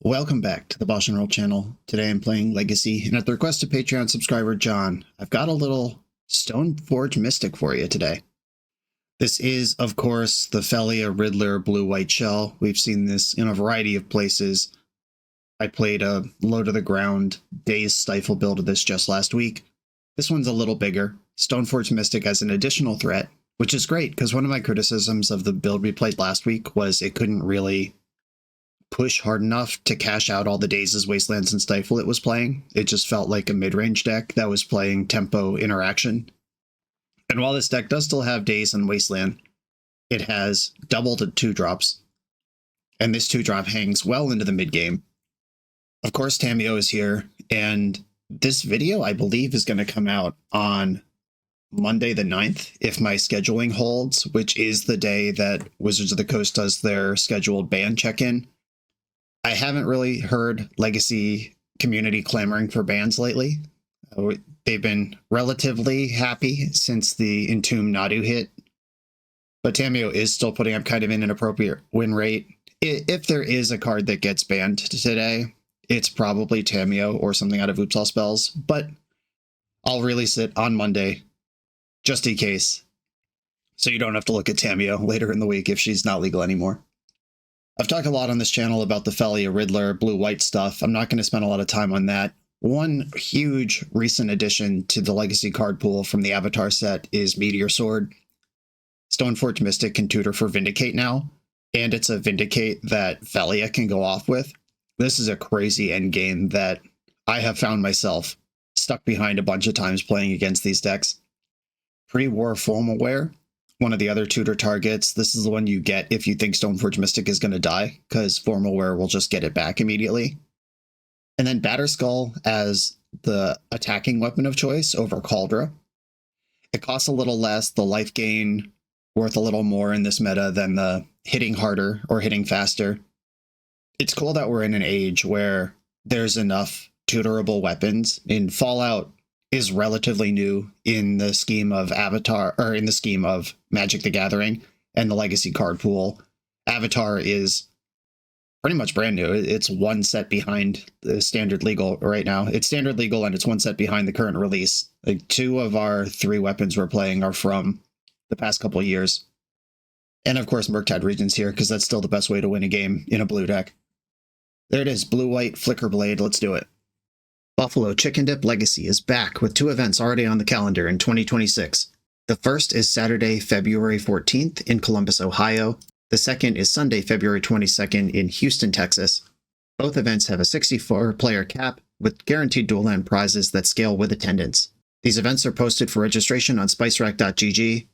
Welcome back to the BoshNRoll channel. Today I'm playing Legacy, and at the request of Patreon subscriber John, I've got a little Stoneforge Mystic for you today. This is, of course, the Phelia Riddler blue-white shell. We've seen this in a variety of places. I played a low-to-the-ground Daze Stifle build of this just last week. This one's a little bigger. Stoneforge Mystic as an additional threat, which is great, because one of my criticisms of the build we played last week was it couldn't really push hard enough to cash out all the Dazes, Wastelands, and Stifle it was playing. It just felt like a mid-range deck that was playing tempo interaction. And while this deck does still have Daze and Wasteland, it has doubled to 2-drops. And this 2-drop hangs well into the mid-game. Of course, Tamiyo is here, and this video, I believe, is going to come out on Monday the 9th, if my scheduling holds, which is the day that Wizards of the Coast does their scheduled ban check-in. I haven't really heard Legacy community clamoring for bans lately. They've been relatively happy since the Entomb Nadu hit, but Tamiyo is still putting up kind of an inappropriate win rate. If there is a card that gets banned today, it's probably Tamiyo or something out of Oops All Spells, but I'll release it on Monday, just in case, so you don't have to look at Tamiyo later in the week if she's not legal anymore. I've talked a lot on this channel about the Phelia Riddler blue-white stuff. I'm not going to spend a lot of time on that. One huge recent addition to the Legacy card pool from the Avatar set is Meteor Sword. Stoneforge Mystic can tutor for Vindicate now, and it's a Vindicate that Phelia can go off with. This is a crazy endgame that I have found myself stuck behind a bunch of times playing against these decks. Pre-War Formalware, one of the other tutor targets. This is the one you get if you think Stoneforge Mystic is going to die, because Formalware will just get it back immediately. And then Batterskull as the attacking weapon of choice over Cauldra. It costs a little less, the life gain worth a little more in this meta than the hitting harder or hitting faster. It's cool that we're in an age where there's enough tutorable weapons. In Fallout is relatively new in the scheme of Avatar, or in the scheme of Magic the Gathering and the Legacy card pool. Avatar is pretty much brand new. It's one set behind the standard legal right now. It's standard legal and it's one set behind the current release. Like 2 of our 3 weapons we're playing are from the past couple of years. And of course, Murktide Regent's here because that's still the best way to win a game in a blue deck. There it is, blue-white Flicker Blade. Let's do it. Buffalo Chicken Dip Legacy is back with 2 events already on the calendar in 2026. The first is Saturday, February 14th in Columbus, Ohio. The second is Sunday, February 22nd in Houston, Texas. Both events have a 64-player cap with guaranteed dual-land prizes that scale with attendance. These events are posted for registration on spicerack.gg.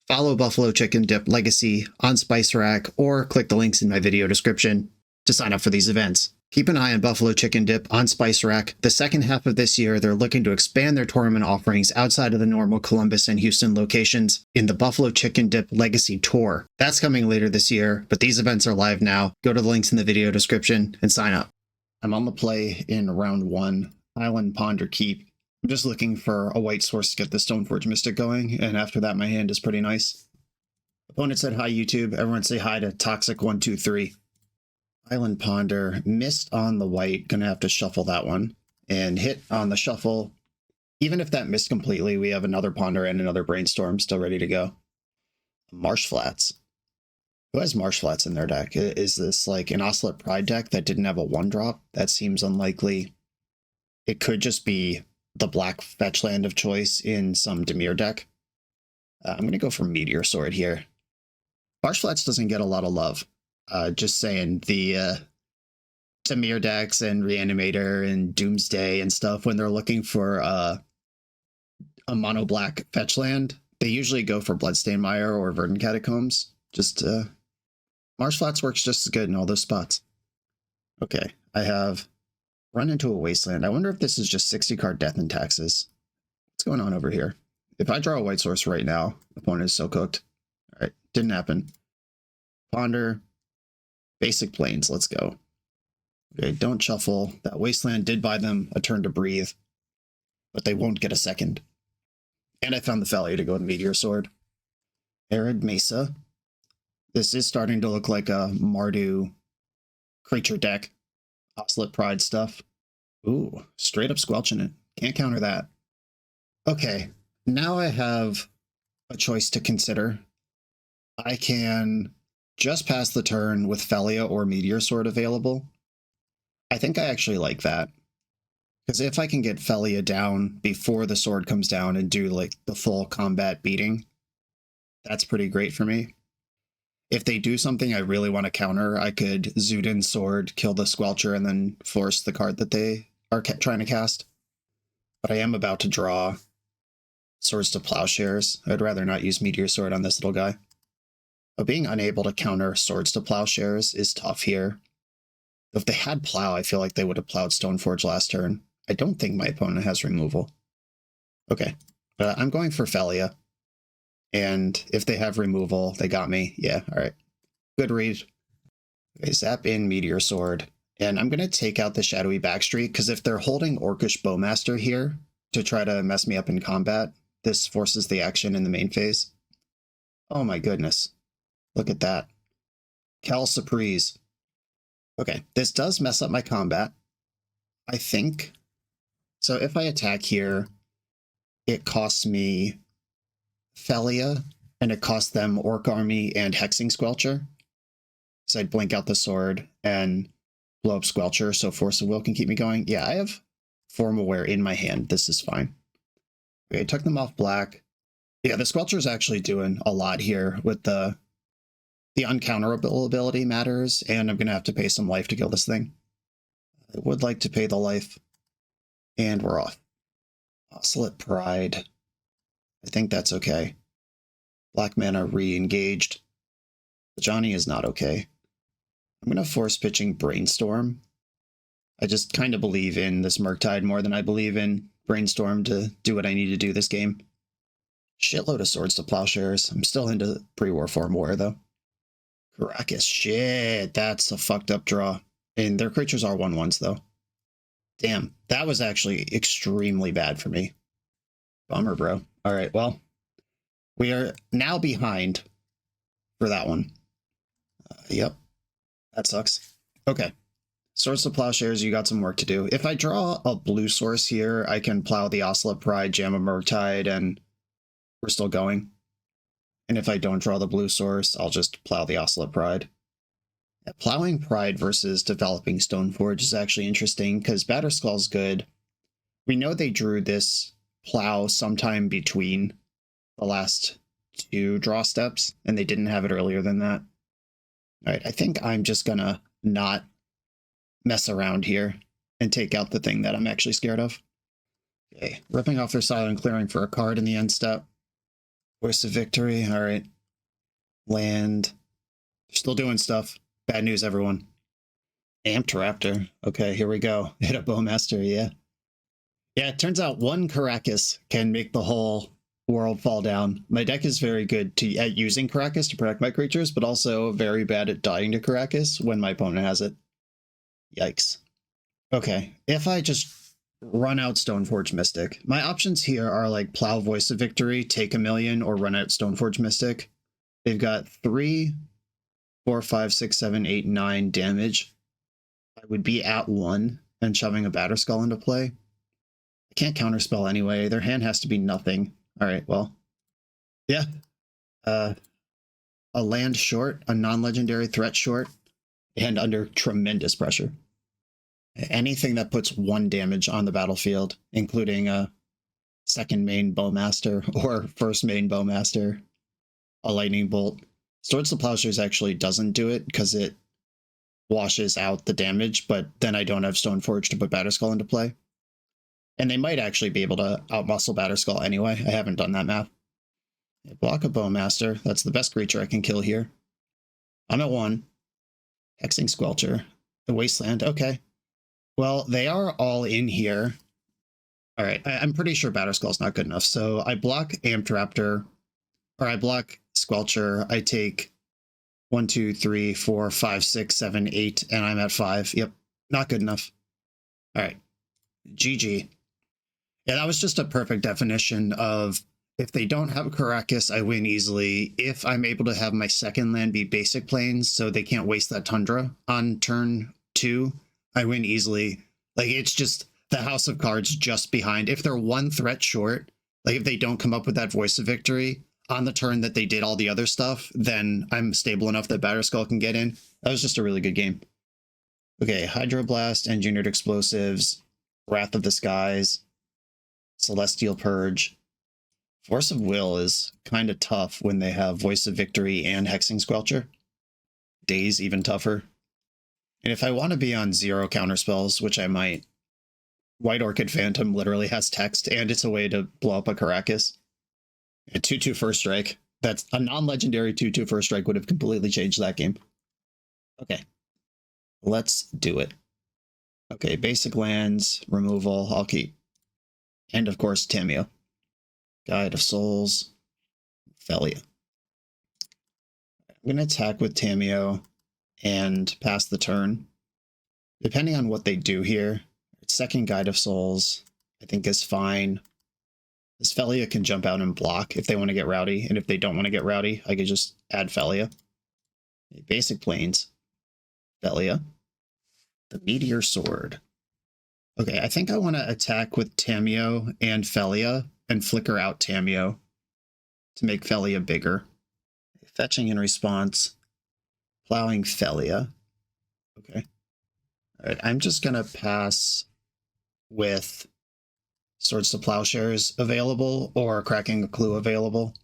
Follow Buffalo Chicken Dip Legacy on SpiceRack or click the links in my video description to sign up for these events. Keep an eye on Buffalo Chicken Dip on SpiceRack. The second half of this year, they're looking to expand their tournament offerings outside of the normal Columbus and Houston locations in the Buffalo Chicken Dip Legacy Tour. That's coming later this year, but these events are live now. Go to the links in the video description and sign up. I'm on the play in round 1, Island Ponder Keep. I'm just looking for a white source to get the Stoneforge Mystic going, and after that my hand is pretty nice. Opponent said hi YouTube. Everyone say hi to Toxic123. Island Ponder missed on the white, gonna have to shuffle that one, and hit on the shuffle. Even if that missed completely, we have another Ponder and another Brainstorm still ready to go. Marsh Flats. Who has Marsh Flats in their deck? Is this like an Ocelot Pride deck that didn't have a 1-drop? That seems unlikely. It could just be the black fetch land of choice in some Dimir deck. I'm gonna go for Meteor Sword here. Marsh Flats doesn't get a lot of love. Just saying, the Dimir decks and Reanimator and Doomsday and stuff, when they're looking for a mono black fetch land, they usually go for Bloodstained Mire or Verdant Catacombs. Just Marsh Flats works just as good in all those spots. Okay, I have run into a Wasteland. I wonder if this is just 60 card Death and Taxes. What's going on over here? If I draw a white source right now, the opponent is so cooked. All right, didn't happen. Ponder. Basic Plains, let's go. Okay, don't shuffle. That Wasteland did buy them a turn to breathe, but they won't get a second. And I found the Phelia to go with Meteor Sword. Arid Mesa. This is starting to look like a Mardu creature deck. Oscillate Pride stuff. Ooh, straight up squelching it. Can't counter that. Okay, now I have a choice to consider. I can just pass the turn with Phelia or Meteor Sword available. I think I actually like that. Because if I can get Phelia down before the sword comes down and do like the full combat beating, that's pretty great for me. If they do something I really want to counter, I could Zudin Sword, kill the Squelcher, and then force the card that they are trying to cast. But I am about to draw Swords to Plowshares. I'd rather not use Meteor Sword on this little guy. But being unable to counter Swords to Plowshares is tough here. If they had Plow, I feel like they would have plowed Stoneforge last turn. I don't think my opponent has removal. Okay, I'm going for Phelia. And if they have removal, they got me. Yeah, all right. Good read. Okay, zap in Meteor Sword. And I'm going to take out the Shadowy Backstreet, because if they're holding Orcish Bowmaster here to try to mess me up in combat, this forces the action in the main phase. Oh my goodness. Look at that. Cal Surprise. Okay, this does mess up my combat, I think. So if I attack here, it costs me Phelia, and it costs them Orc Army and Hexing Squelcher. So I'd blink out the sword and blow up Squelcher so Force of Will can keep me going. Yeah, I have Form Aware in my hand. This is fine. Okay, I took them off black. Yeah, the Squelcher's actually doing a lot here with the uncounterable ability matters, and I'm going to have to pay some life to kill this thing. I would like to pay the life. And we're off. Oscillate Pride. I think that's okay. Black mana re-engaged. Johnny is not okay. I'm going to force pitching Brainstorm. I just kind of believe in this Murktide more than I believe in Brainstorm to do what I need to do this game. Shitload of Swords to Plowshares. I'm still into pre-war Form War, though. Caracas. Shit, that's a fucked up draw. And their creatures are 1/1s, though. Damn, that was actually extremely bad for me. Bummer, bro. All right, well, we are now behind for that one. Yep, that sucks. Okay, Swords to Plowshares, you got some work to do. If I draw a blue source here, I can plow the Oscillate Pride, jam a Murktide, and we're still going. And if I don't draw the blue source, I'll just plow the Oscillate Pride. Yeah, plowing Pride versus developing Stoneforge is actually interesting, because Batterskull's good. We know they drew this plow sometime between the last two draw steps, and they didn't have it earlier than that. All right, I think I'm just gonna not mess around here and take out the thing that I'm actually scared of. Okay, ripping off their silent clearing for a card in the end step. Voice of Victory, all right. Land. Still doing stuff. Bad news, everyone. Amped Raptor. Okay, here we go. Hit a Bowmaster, yeah. Yeah, it turns out one Caracas can make the whole world fall down. My deck is very good at using Caracas to protect my creatures, but also very bad at dying to Caracas when my opponent has it. Yikes. Okay, if I just run out Stoneforge Mystic, my options here are like Plow Voice of Victory, take a million, or run out Stoneforge Mystic. They've got 3, 4, 5, 6, 7, 8, 9 damage. I would be at 1 and shoving a Batterskull into play. I can't counterspell anyway. Their hand has to be nothing. All right, well, yeah. A land short, a non-legendary threat short, and under tremendous pressure. Anything that puts 1 damage on the battlefield, including a second main Bowmaster or first main Bowmaster, a Lightning Bolt. Swords to Plowshares actually doesn't do it because it washes out the damage, but then I don't have Stoneforge to put Batterskull into play. And they might actually be able to outmuscle Batterskull anyway. I haven't done that math. Block a Bowmaster. That's the best creature I can kill here. I'm at 1. Hexing Squelcher. The Wasteland. Okay. Well, they are all in here. All right. I'm pretty sure Batterskull's not good enough. So I block Amped Raptor, or I block Squelcher. I take 1, 2, 3, 4, 5, 6, 7, 8, and I'm at 5. Yep. Not good enough. All right. GG. Yeah, that was just a perfect definition of if they don't have a Caracas, I win easily. If I'm able to have my second land be basic plains, so they can't waste that Tundra on turn 2, I win easily. Like, it's just the house of cards just behind. If they're one threat short, like if they don't come up with that voice of victory on the turn that they did all the other stuff, then I'm stable enough that Batterskull can get in. That was just a really good game. Okay, Hydroblast, Engineered Explosives, Wrath of the Skies, Celestial Purge. Force of Will is kind of tough when they have Voice of Victory and Hexing Squelcher. Daze even tougher. And if I want to be on 0 counterspells, which I might, White Orchid Phantom literally has text, and it's a way to blow up a Caracas. A 2/2 first strike. That's a non-legendary 2/2 first strike would have completely changed that game. Okay. Let's do it. Okay, basic lands, removal, I'll keep. And of course, Tamiyo. Guide of Souls, Phelia. I'm going to attack with Tamiyo and pass the turn. Depending on what they do here, second Guide of Souls, I think is fine. This Phelia can jump out and block if they want to get rowdy, and if they don't want to get rowdy, I could just add Phelia. Basic Plains, Phelia. The Meteor Sword. Okay, I think I want to attack with Tamiyo and Phelia and flicker out Tamiyo to make Phelia bigger. Fetching in response, plowing Phelia. Okay. All right, I'm just going to pass with Swords to Plowshares available or Cracking a Clue available.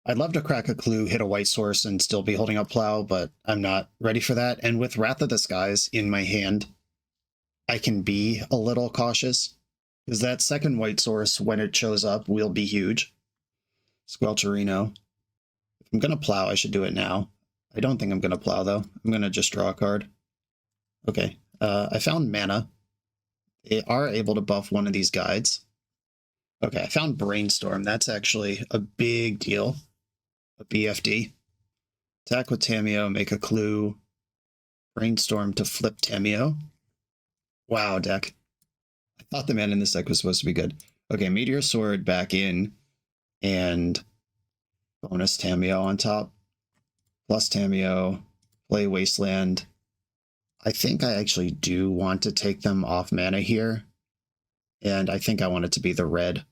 I'd love to crack a clue, hit a white source, and still be holding up Plow, but I'm not ready for that. And with Wrath of the Skies in my hand, I can be a little cautious, because that second white source, when it shows up, will be huge. Squelcherino. If I'm going to Plow, I should do it now. I don't think I'm going to Plow, though. I'm going to just draw a card. Okay, I found mana. They are able to buff one of these guides. Okay, I found Brainstorm. That's actually a big deal. A BFD. Attack with Tamiyo, make a clue. Brainstorm to flip Tamiyo. Wow, deck. I thought the mana in this deck was supposed to be good. Okay, Meteor Sword back in. And bonus Tamiyo on top. Plus Tamiyo. Play Wasteland. I think I actually do want to take them off mana here. And I think I want it to be the red.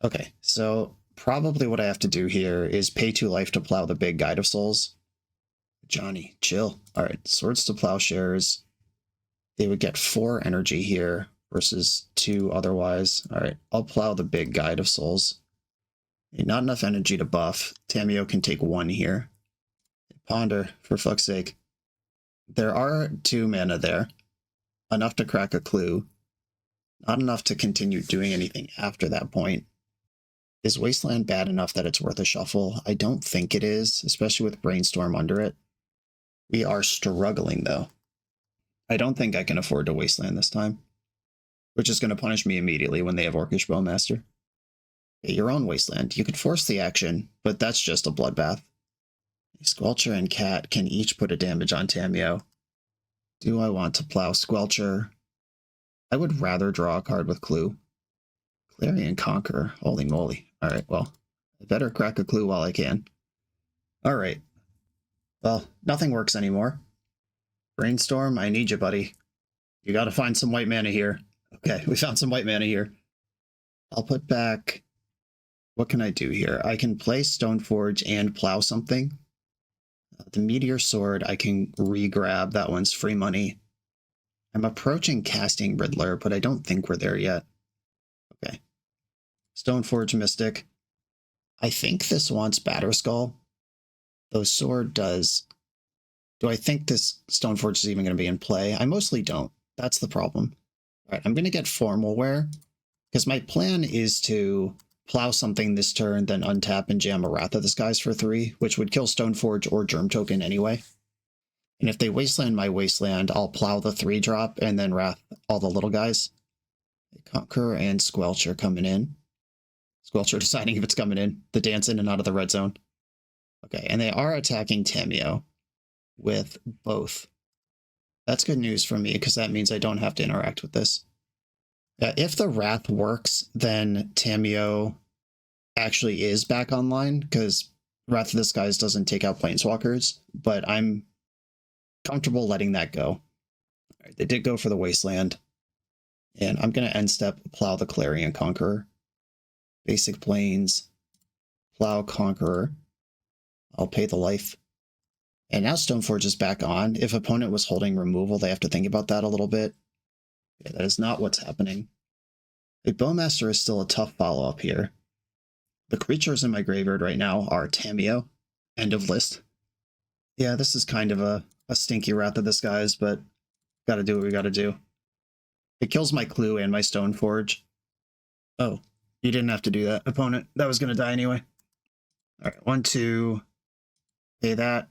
Okay, so probably what I have to do here is pay 2 life to plow the big Guide of Souls. Johnny, chill. Alright, Swords to Plowshares. They would get 4 energy here versus 2 otherwise. Alright, I'll plow the big Guide of Souls. Not enough energy to buff. Tamiyo can take 1 here. Ponder, for fuck's sake. There are 2 mana there. Enough to crack a clue. Not enough to continue doing anything after that point. Is Wasteland bad enough that it's worth a shuffle? I don't think it is, especially with Brainstorm under it. We are struggling, though. I don't think I can afford to Wasteland this time, which is going to punish me immediately when they have Orcish Bowmaster. Okay, your own Wasteland. You could force the action, but that's just a bloodbath. Squelcher and Cat can each put a damage on Tamiyo. Do I want to plow Squelcher? I would rather draw a card with Clue. Clarion Conqueror. Holy moly. Alright, well, I better crack a clue while I can. Alright. Well, nothing works anymore. Brainstorm, I need you, buddy. You gotta find some white mana here. Okay, we found some white mana here. I'll put back... What can I do here? I can play Stoneforge and plow something. The Meteor Sword, I can re-grab. That one's free money. I'm approaching casting Riddler, but I don't think we're there yet. Okay. Stoneforge Mystic. I think this wants Batterskull. Though Sword does. Do I think this Stoneforge is even going to be in play? I mostly don't. That's the problem. Alright, I'm going to get Formal Wear. Because my plan is to plow something this turn, then untap and jam a Wrath of the Skies for 3, which would kill Stoneforge or Germ Token anyway. And if they Wasteland my Wasteland, I'll plow the 3-drop and then Wrath all the little guys. Conqueror and Squelcher coming in. Squelcher deciding if it's coming in. The dance in and out of the red zone. Okay, and they are attacking Tamiyo with both. That's good news for me, because that means I don't have to interact with this. If the Wrath works, then Tamiyo actually is back online, because Wrath of the Skies doesn't take out Planeswalkers, but I'm comfortable letting that go. All right, they did go for the Wasteland. And I'm going to end step Plow the Clarion Conqueror. Basic Plains, Plow Conqueror. I'll pay the life. And now Stoneforge is back on. If opponent was holding removal, they have to think about that a little bit. Yeah, that is not what's happening. A Bowmaster is still a tough follow-up here. The creatures in my graveyard right now are Tamiyo, end of list. Yeah, this is kind of a stinky Wrath of the Skies, but gotta do what we gotta do. It kills my Clue and my Stoneforge. Oh, you didn't have to do that, opponent. That was gonna die anyway. All right, 1, 2. Pay that.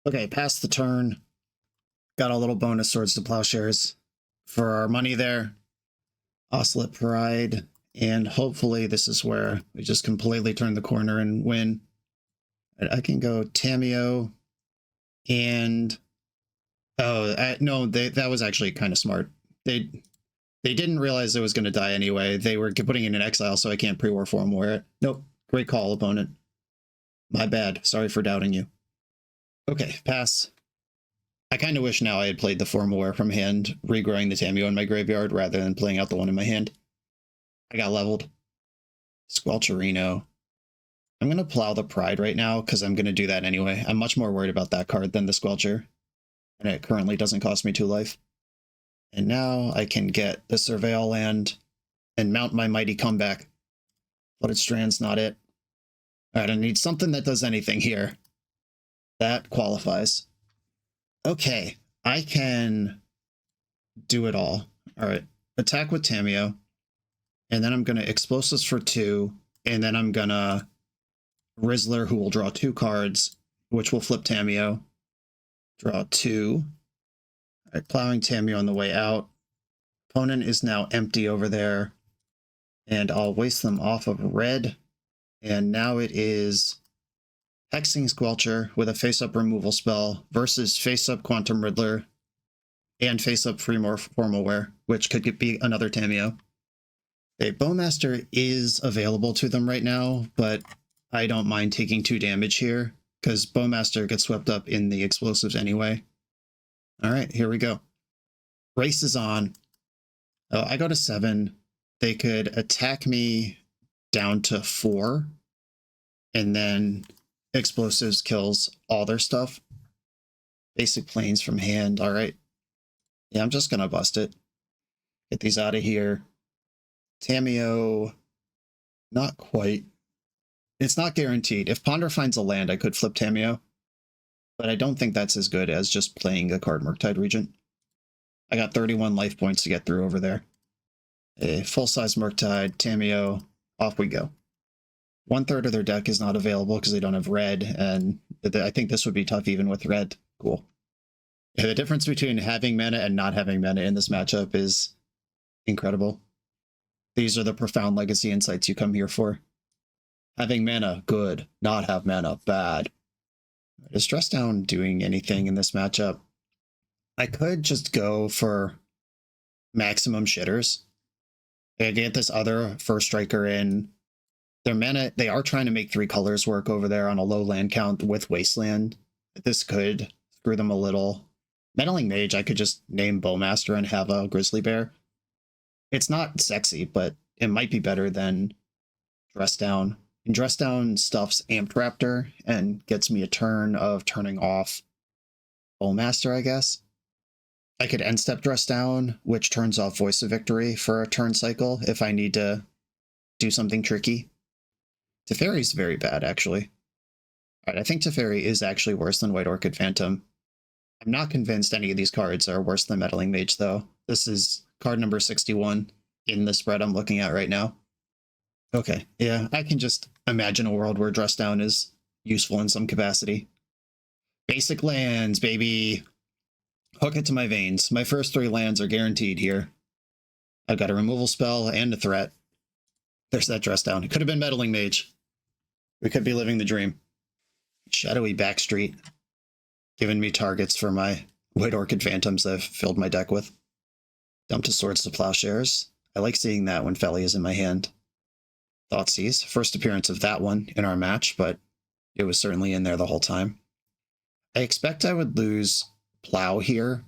Okay, pass the turn. Got a little bonus Swords to Plowshares for our money there. Oslet Pride. And hopefully this is where we just completely turn the corner and win. I can go Tamiyo and... Oh, no, that was actually kind of smart. They didn't realize it was going to die anyway. They were putting it in exile, so I can't pre-war form wear it. Nope. Great call, opponent. My bad. Sorry for doubting you. Okay, pass. I kind of wish now I had played the Formaware from hand, regrowing the Tamiyo in my graveyard rather than playing out the one in my hand. I got leveled. Squelcherino. I'm going to Plow the Pride right now because I'm going to do that anyway. I'm much more worried about that card than the Squelcher. And it currently doesn't cost me 2 life. And now I can get the Surveil land and mount my Mighty Comeback. Flooded Strand's not it. Alright, I need something that does anything here. That qualifies. Okay, I can do it all. Alright, attack with Tamiyo. And then I'm going to Explosives for 2. And then I'm going to Rizzler, who will draw 2 cards, which will flip Tamiyo. Draw 2. Alright, plowing Tamiyo on the way out. Opponent is now empty over there. And I'll waste them off of red. And now it is Hexing Squelcher with a face-up removal spell versus face-up Quantum Riddler and face-up Formaware, which could be another Tamiyo. A Bowmaster is available to them right now, but I don't mind taking 2 damage here, because Bowmaster gets swept up in the explosives anyway. Alright, here we go. Race is on. Oh, I go to 7. They could attack me down to 4, and then explosives kills all their stuff. Basic Plains from hand, alright. Yeah, I'm just gonna bust it. Get these out of here. Tamiyo, not quite. It's not guaranteed. If Ponder finds a land, I could flip Tamiyo, but I don't think that's as good as just playing a card Murktide Regent. I got 31 life points to get through over there. A full-size Murktide, Tamiyo, off we go. 1/3 of their deck is not available because they don't have red, and I think this would be tough even with red. Cool. Yeah, the difference between having mana and not having mana in this matchup is incredible. These are the profound legacy insights you come here for. Having mana, good. Not have mana, bad. Is Dress Down doing anything in this matchup? I could just go for maximum shitters. I get this other first striker in. Their mana, they are trying to make 3 colors work over there on a low land count with Wasteland. This could screw them a little. Meddling Mage, I could just name Bowmaster and have a Grizzly Bear. It's not sexy, but it might be better than Dress Down. And Dress Down stuffs Amped Raptor and gets me a turn of turning off Bowmaster, I guess. I could end step Dress Down, which turns off Voice of Victory for a turn cycle if I need to do something tricky. Teferi's very bad, actually. Alright, I think Teferi is actually worse than White Orchid Phantom. I'm not convinced any of these cards are worse than Meddling Mage, though. This is card number 61 in the spread I'm looking at right now. Okay, yeah, I can just imagine a world where Dress Down is useful in some capacity. Basic lands, baby! Hook it to my veins. My first 3 lands are guaranteed here. I've got a removal spell and a threat. There's that Dress Down. It could have been Meddling Mage. We could be living the dream. Shadowy Backstreet. Giving me targets for my White Orchid Phantoms I've filled my deck with. Dump to Swords to Plowshares. I like seeing that when Phelia is in my hand. Thoughtseize. First appearance of that one in our match, but it was certainly in there the whole time. I expect I would lose Plow here,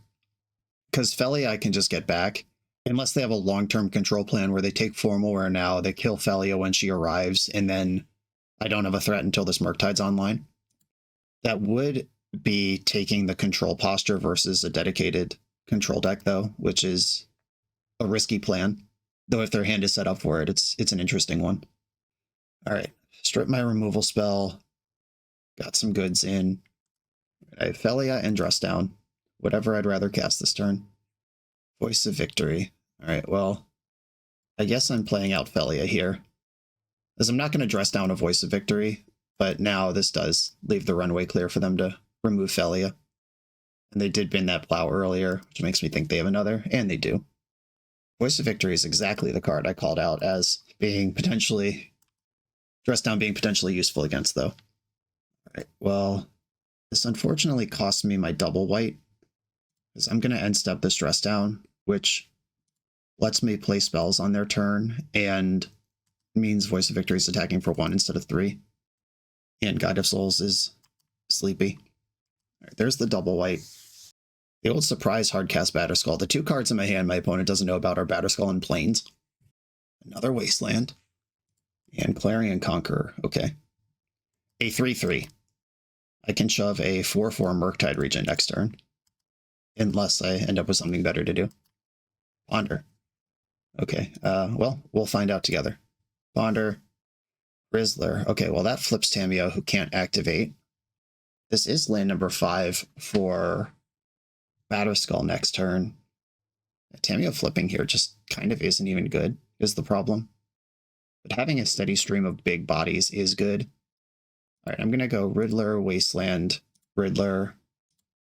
because Phelia I can just get back. Unless they have a long-term control plan where they take Formal Wear now, they kill Phelia when she arrives, and then I don't have a threat until this Murktide's online. That would be taking the control posture versus a dedicated control deck, though, which is a risky plan. Though if their hand is set up for it, it's an interesting one. All right, strip my removal spell. Got some goods in. I have Phelia and Dress Down. Whatever I'd rather cast this turn. Voice of Victory. All right, well, I guess I'm playing out Phelia here, as I'm not going to Dress Down a Voice of Victory, but now this does leave the runway clear for them to remove Phelia. And they did bin that Plow earlier, which makes me think they have another, and they do. Voice of Victory is exactly the card I called out as being potentially, Dress Down being potentially useful against, though. All right, well, this unfortunately cost me my double white, because I'm going to end step this Dress Down, which lets me play spells on their turn, and means Voice of Victory is attacking for 1 instead of 3. And Guide of Souls is sleepy. All right, there's the double white. The old surprise hardcast Batterskull. The 2 cards in my hand my opponent doesn't know about are Batterskull and Plains. Another Wasteland. And Clarion Conqueror. Okay. A 3/3. I can shove a 4/4 Murktide Regent next turn. Unless I end up with something better to do. Ponder. Okay, well, we'll find out together. Ponder. Rizzler. Okay, well, that flips Tamiyo, who can't activate. This is land number 5 for Batterskull next turn. Tamiyo flipping here just kind of isn't even good, is the problem. But having a steady stream of big bodies is good. All right, I'm going to go Riddler, Wasteland, Riddler,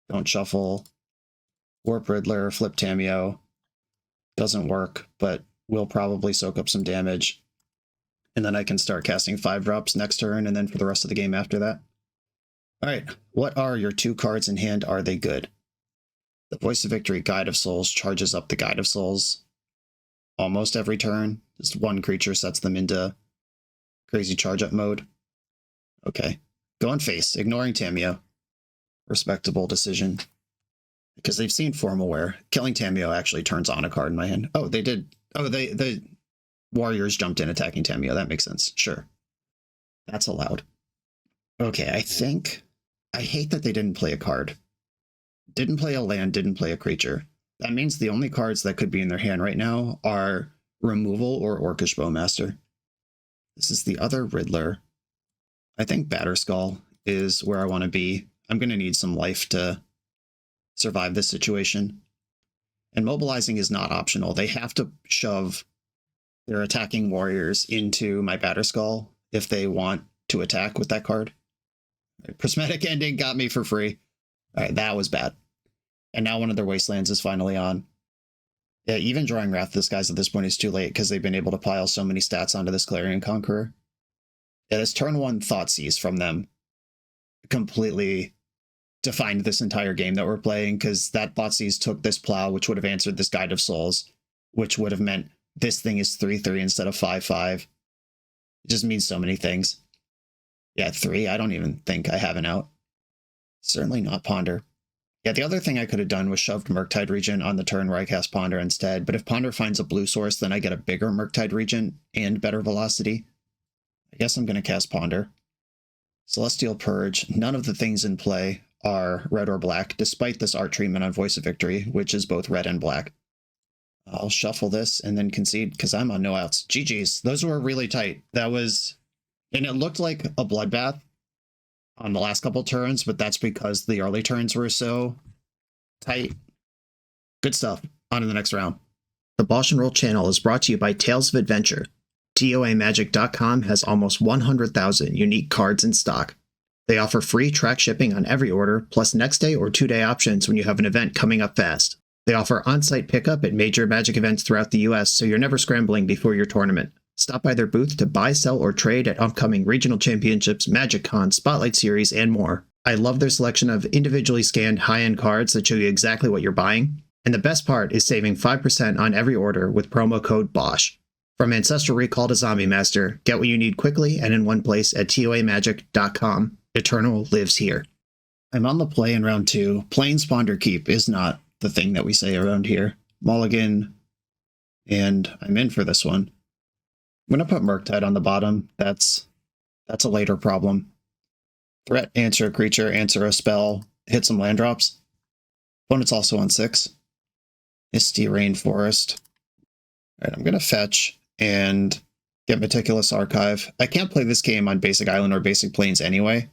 don't shuffle, Warp Riddler, flip Tamiyo. Doesn't work, but will probably soak up some damage. And then I can start casting 5-drops next turn, and then for the rest of the game after that. All right, what are your 2 cards in hand? Are they good? The Voice of Victory, Guide of Souls, charges up the Guide of Souls almost every turn. Just 1 creature sets them into crazy charge-up mode. Okay, going face, ignoring Tamiyo. Respectable decision. Because they've seen Formal Wear. Killing Tamiyo actually turns on a card in my hand. Oh, they did. Oh, the Warriors jumped in attacking Tamiyo. That makes sense. Sure. That's allowed. Okay, I hate that they didn't play a card. Didn't play a land, didn't play a creature. That means the only cards that could be in their hand right now are Removal or Orcish Bowmaster. This is the other Riddler. I think Batterskull is where I want to be. I'm going to need some life to survive this situation. And mobilizing is not optional. They have to shove their attacking warriors into my Batterskull if they want to attack with that card. Prismatic Ending got me for free. All right, that was bad. And now one of their Wastelands is finally on. Yeah, even drawing Wrath Disguise at this point is too late because they've been able to pile so many stats onto this Clarion Conqueror. Yeah, this turn 1 Thoughtseize from them completely defined this entire game that we're playing, because that Thoughtseize took this Plow, which would have answered this Guide of Souls, which would have meant this thing is 3/3 instead of 5/5. It just means so many things. Yeah, 3, I don't even think I have an out. Certainly not Ponder. Yeah, the other thing I could have done was shoved Murktide Regent on the turn where I cast Ponder instead, but if Ponder finds a blue source, then I get a bigger Murktide Regent and better velocity. I guess I'm going to cast Ponder. Celestial Purge. None of the things in play are red or black, despite this art treatment on Voice of Victory, which is both red and black. I'll shuffle this and then concede because I'm on no outs. GG's. Those were really tight. That was... And it looked like a bloodbath on the last couple turns, but that's because the early turns were so tight. Good stuff. On to the next round. The BoshNRoll channel is brought to you by Tales of Adventure. TOAMagic.com has almost 100,000 unique cards in stock. They offer free track shipping on every order, plus next day or 2-day options when you have an event coming up fast. They offer on-site pickup at major Magic events throughout the US, so you're never scrambling before your tournament. Stop by their booth to buy, sell, or trade at upcoming regional championships, Magic Con, Spotlight Series, and more. I love their selection of individually scanned high-end cards that show you exactly what you're buying. And the best part is saving 5% on every order with promo code BOSH. From Ancestral Recall to Zombie Master, get what you need quickly and in one place at TOAMagic.com. Eternal lives here. I'm on the play in round 2. Playing Ponder Keep is not the thing that we say around here. Mulligan, and I'm in for this one. I'm going to put Murktide on the bottom. That's a later problem. Threat, answer a creature, answer a spell, hit some land drops. Opponent's also on 6. Misty Rainforest. All right, I'm going to fetch and get Meticulous Archive. I can't play this game on Basic Island or Basic Plains anyway.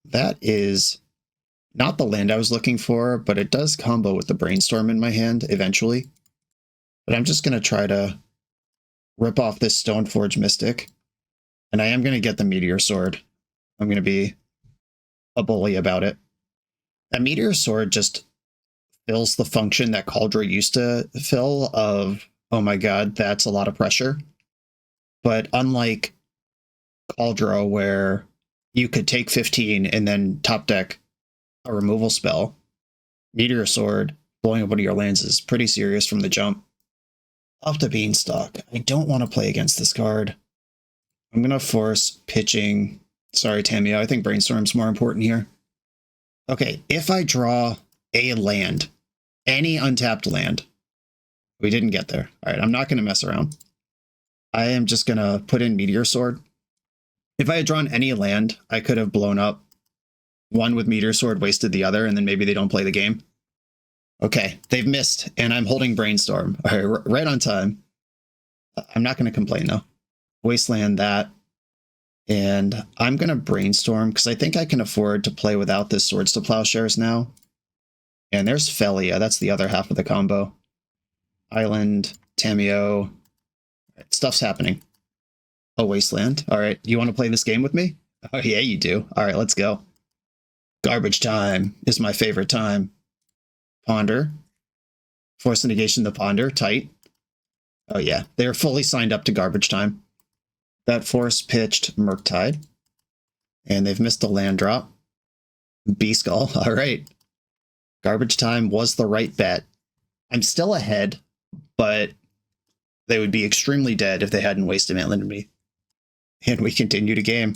That is not the land I was looking for, but it does combo with the Brainstorm in my hand eventually. But I'm just going to try to rip off this Stoneforge Mystic. And I am going to get the Meteor Sword. I'm going to be a bully about it. A Meteor Sword just fills the function that Cauldron used to fill of, oh my god, that's a lot of pressure. But unlike Cauldron, where you could take 15 and then top deck a removal spell, Meteor Sword, blowing up one of your lands, is pretty serious from the jump. Off to Beanstalk. I don't want to play against this card. I'm going to force pitching. Sorry, Tamio, I think Brainstorm's more important here. Okay, if I draw a land, any untapped land, we didn't get there. All right, I'm not going to mess around. I am just going to put in Meteor Sword. If I had drawn any land, I could have blown up one with Meteor Sword, wasted the other, and then maybe they don't play the game. Okay, they've missed, and I'm holding Brainstorm. All right, right on time. I'm not going to complain, though. Wasteland that. And I'm going to Brainstorm, because I think I can afford to play without this Swords to Plowshares now. And there's Phelia. That's the other half of the combo. Island, Tamio. Right, stuff's happening. Oh, Wasteland. All right, you want to play this game with me? Oh, yeah, you do. All right, let's go. Garbage time is my favorite time. Ponder. Force negation to Ponder. Tight. Oh, yeah. They're fully signed up to garbage time. That force pitched Murktide. And they've missed a land drop. B-Skull. All right. Garbage time was the right bet. I'm still ahead, but they would be extremely dead if they hadn't wasted Manland me. And we continue to game.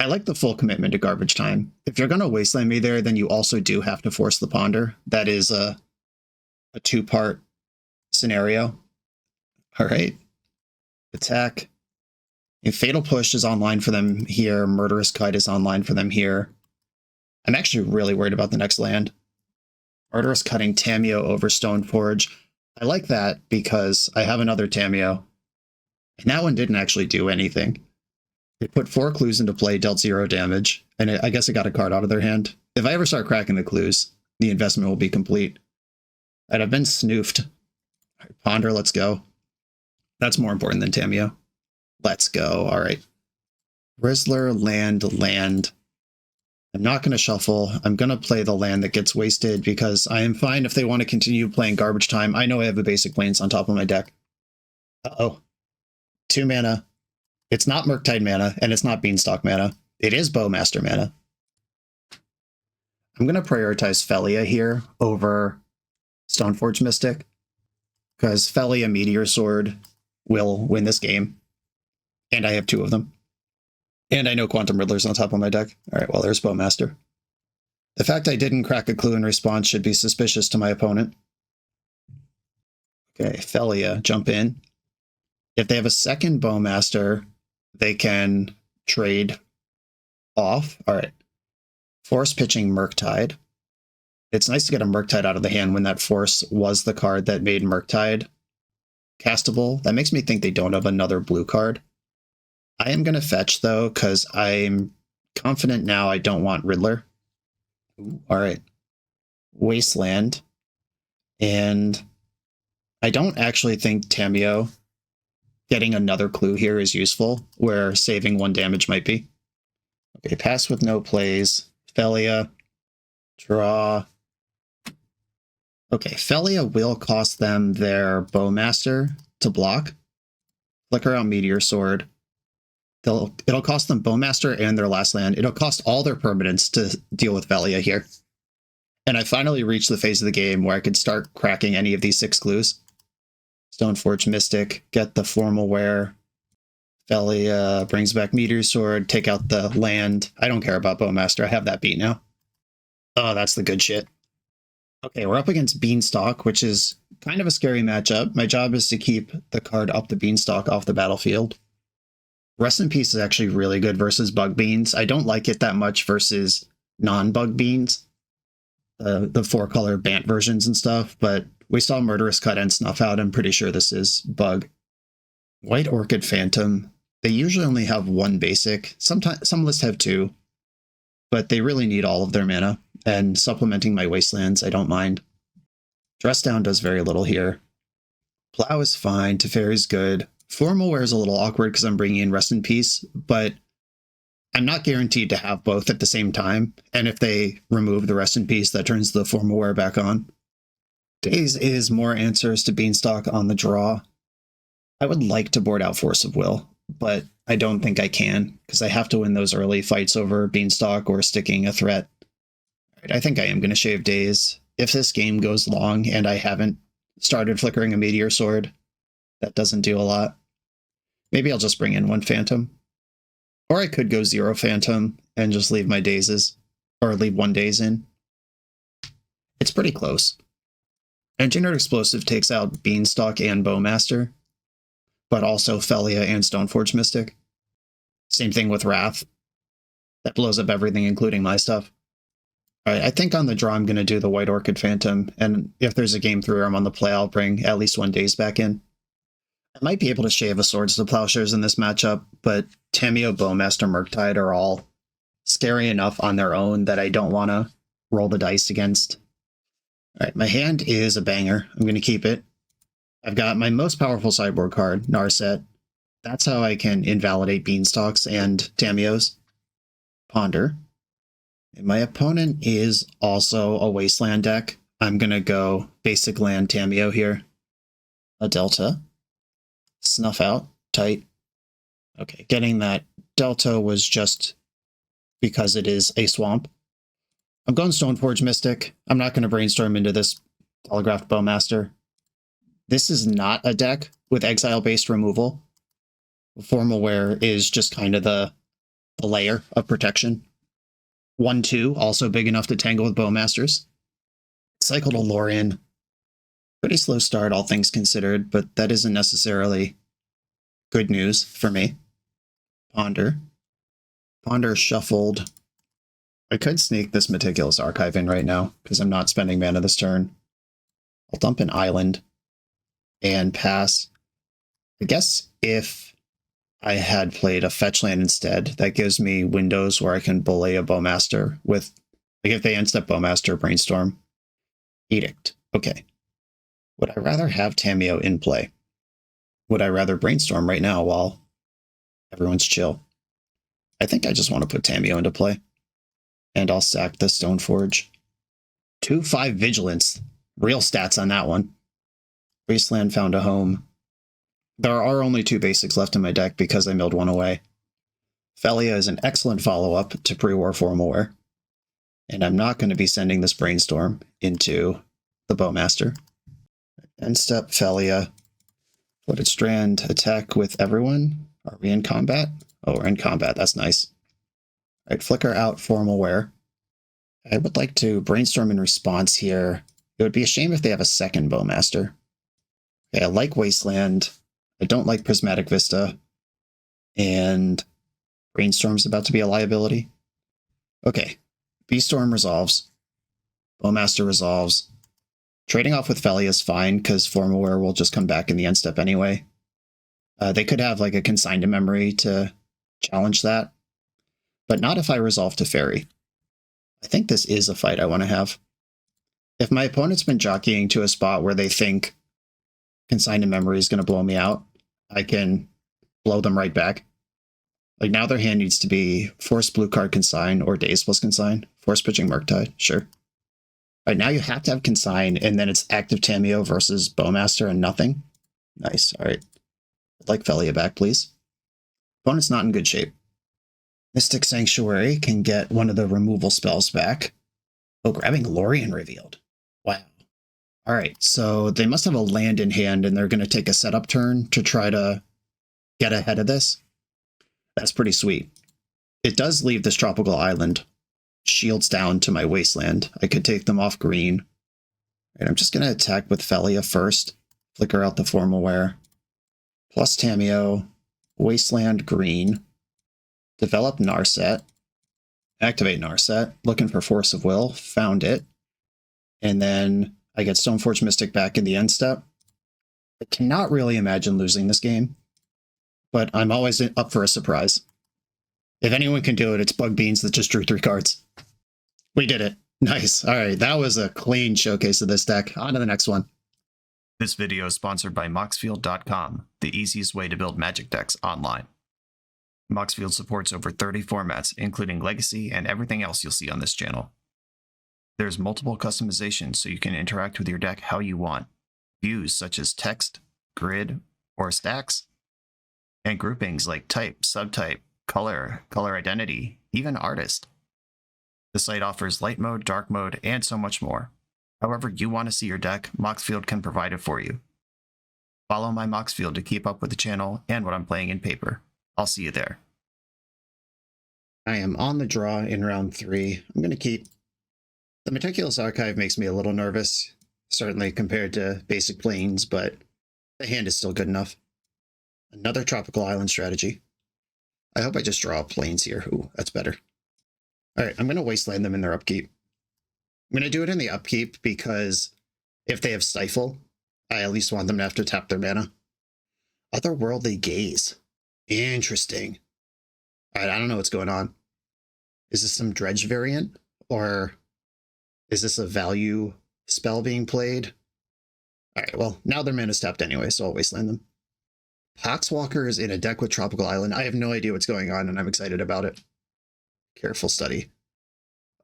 I like the full commitment to garbage time. If you're going to wasteland me there, then you also do have to force the Ponder. That is a two-part scenario. All right. Attack. And Fatal Push is online for them here. Murderous Kite is online for them here. I'm actually really worried about the next land. Murderous Cutting Tamio over Stoneforge. I like that because I have another Tamio. And that one didn't actually do anything. It put 4 clues into play, dealt 0 damage, and I guess it got a card out of their hand. If I ever start cracking the clues, the investment will be complete. And I've been snoofed. All right, Ponder, let's go. That's more important than Tamio. Let's go. All right. Rizzler, land. I'm not going to shuffle. I'm going to play the land that gets wasted because I am fine if they want to continue playing garbage time. I know I have a basic plains on top of my deck. Uh-oh. 2 mana. It's not Murktide mana, and it's not Beanstalk mana. It is Bowmaster mana. I'm going to prioritize Phelia here over Stoneforge Mystic, because Phelia Meteor Sword will win this game, and I have 2 of them. And I know Quantum Riddler's on top of my deck. All right, well, there's Bowmaster. The fact I didn't crack a clue in response should be suspicious to my opponent. Okay, Phelia, jump in. If they have a second Bowmaster, they can trade off. All right. Force pitching Murktide. It's nice to get a Murktide out of the hand when that Force was the card that made Murktide castable. That makes me think they don't have another blue card. I am going to fetch, though, because I'm confident now I don't want Riddler. Ooh, all right. Wasteland. And I don't actually think Tamio getting another clue here is useful, where saving 1 damage might be. Okay, pass with no plays. Phelia. Draw. Okay, Phelia will cost them their Bowmaster to block. Flicker out Meteor Sword. It'll cost them Bowmaster and their last land. It'll cost all their permanents to deal with Phelia here. And I finally reached the phase of the game where I could start cracking any of these 6 clues. Stoneforge Mystic, get the Formal Wear. Phelia brings back Meteor Sword, take out the land. I don't care about Bowmaster. I have that beat now. Oh, that's the good shit. Okay, we're up against Beanstalk, which is kind of a scary matchup. My job is to keep the card Up the Beanstalk off the battlefield. Rest in Peace is actually really good versus Bug Beans. I don't like it that much versus non-Bug Beans, the four-color Bant versions and stuff, but we saw Murderous Cut and Snuff Out. I'm pretty sure this is Bug. White Orchid Phantom. They usually only have one basic. Sometimes some lists have two, but they really need all of their mana, and supplementing my Wastelands, I don't mind. Dress Down does very little here. Plow is fine, Teferi's good. Formal Wear is a little awkward because I'm bringing in Rest in Peace, but I'm not guaranteed to have both at the same time, and if they remove the Rest in Peace, that turns the Formal Wear back on. Daze is more answers to Beanstalk on the draw. I would like to board out Force of Will, but I don't think I can, because I have to win those early fights over Beanstalk or sticking a threat. Right, I think I am going to shave Daze. If this game goes long and I haven't started flickering a Meteor Sword, that doesn't do a lot. Maybe I'll just bring in one Phantom. Or I could go 0 Phantom and just leave my Dazes, or leave one Daze in. It's pretty close. Engineered Explosive takes out Beanstalk and Bowmaster, but also Phelia and Stoneforge Mystic. Same thing with Wrath. That blows up everything, including my stuff. Alright, I think on the draw I'm going to do the White Orchid Phantom, and if there's a game through or I'm on the play, I'll bring at least one Daze back in. I might be able to shave a Swords to Plowshares in this matchup, but Tamiyo, Bowmaster, Murktide are all scary enough on their own that I don't want to roll the dice against. Alright, my hand is a banger. I'm going to keep it. I've got my most powerful sideboard card, Narset. That's how I can invalidate Beanstalks and Tamiyos. Ponder. And my opponent is also a Wasteland deck. I'm going to go basic land Tamiyo here. A Delta. Snuff Out. Tight. Okay, getting that Delta was just because it is a swamp. I'm going Stoneforge Mystic. I'm not going to brainstorm into this Telegraphed Bowmaster. This is not a deck with exile-based removal. Formal Wear is just kind of the layer of protection. 1-2, also big enough to tangle with Bowmasters. Cycle to Lorien. Pretty slow start, all things considered, but that isn't necessarily good news for me. Ponder. Ponder shuffled. I could sneak this Meticulous Archive in right now, because I'm not spending mana this turn. I'll dump an island and pass. I guess if I had played a fetch land instead, that gives me windows where I can bully a Bowmaster with, like if they end-step Bowmaster, Brainstorm. Edict. Okay. Would I rather have Tamiyo in play? Would I rather Brainstorm right now while everyone's chill? I think I just want to put Tamiyo into play. And I'll sack the Stoneforge. 2-5 Vigilance. Real stats on that one. Wasteland found a home. There are only 2 basics left in my deck because I milled one away. Phelia is an excellent follow-up to Pre-War Formal Wear. And I'm not going to be sending this Brainstorm into the Bowmaster. End step Phelia. Floated Strand, attack with everyone. Are we in combat? Oh, we're in combat. That's nice. Alright, flicker out Formal Wear. I would like to Brainstorm in response here. It would be a shame if they have a second Bowmaster. Okay, I like Wasteland. I don't like Prismatic Vista. And Brainstorm's about to be a liability. Okay, B-Storm resolves. Bowmaster resolves. Trading off with Phelia is fine, because Formal Wear will just come back in the end step anyway. They could have like a Consigned to Memory to challenge that. But not if I resolve to Fairy. I think this is a fight I want to have. If my opponent's been jockeying to a spot where they think Consigned to Memory is going to blow me out, I can blow them right back. Like now their hand needs to be Force Blue Card Consign or Daze plus Consign. Force Pitching Murktide, sure. Alright, now you have to have Consign, and then it's active Tamiyo versus Bowmaster and nothing. Nice, alright. I'd like Phelia back, please. Opponent's not in good shape. Mystic Sanctuary can get one of the removal spells back. Oh, grabbing Lorien revealed. Wow. Alright, so they must have a land in hand and they're going to take a setup turn to try to get ahead of this. That's pretty sweet. It does leave this tropical island. Shields down to my Wasteland. I could take them off green. Right, I'm just going to attack with Phelia first. Flicker out the Formal Wear. Plus Tamiyo. Wasteland Green. Develop Narset. Activate Narset. Looking for Force of Will. Found it. And then I get Stoneforge Mystic back in the end step. I cannot really imagine losing this game, but I'm always up for a surprise. If anyone can do it, it's Bug Beans that just drew 3 cards. We did it. Nice. All right, that was a clean showcase of this deck. On to the next one. This video is sponsored by Moxfield.com, the easiest way to build Magic decks online. Moxfield supports over 30 formats, including Legacy and everything else you'll see on this channel. There's multiple customizations so you can interact with your deck how you want. Views such as text, grid, or stacks, and groupings like type, subtype, color, color identity, even artist. The site offers light mode, dark mode, and so much more. However you want to see your deck, Moxfield can provide it for you. Follow my Moxfield to keep up with the channel and what I'm playing in paper. I'll see you there. I am on the draw in round 3. I'm going to keep. The Meticulous Archive makes me a little nervous, certainly compared to basic planes, but the hand is still good enough. Another Tropical Island strategy. I hope I just draw planes here. Ooh, that's better. All right, I'm going to Wasteland them in their upkeep. I'm going to do it in the upkeep because if they have Stifle, I at least want them to have to tap their mana. Otherworldly Gaze. Interesting. All right, I don't know what's going on. Is this some Dredge variant? Or is this a value spell being played? All right, well, now their mana's tapped anyway, so I'll Wasteland them. Poxwalker is in a deck with Tropical Island. I have no idea what's going on, and I'm excited about it. Careful study.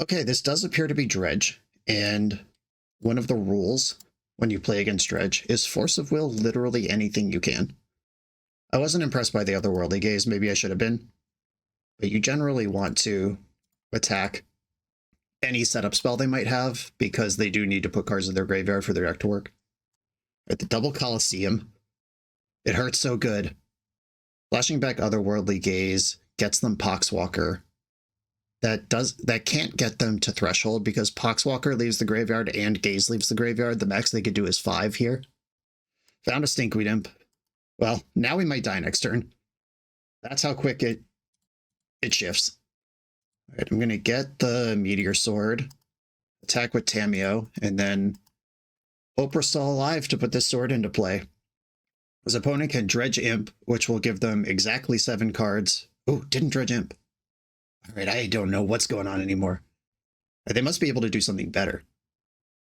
Okay, this does appear to be Dredge, and one of the rules when you play against Dredge is Force of Will literally anything you can. I wasn't impressed by the Otherworldly Gaze, maybe I should have been, but you generally want to attack any setup spell they might have because they do need to put cards in their graveyard for their deck to work. At the Double Colosseum, it hurts so good. Flashing back Otherworldly Gaze gets them Poxwalker. That can't get them to Threshold because Poxwalker leaves the graveyard and Gaze leaves the graveyard. The max they could do is 5 here. Found a Stinkweed Imp. Well, now we might die next turn. That's how quick it shifts. All right, I'm going to get the Meteor Sword, attack with Tamiyo, and then hope we're still alive to put this sword into play. His opponent can Dredge Imp, which will give them exactly 7 cards. Oh, didn't Dredge Imp. All right, I don't know what's going on anymore. They must be able to do something better.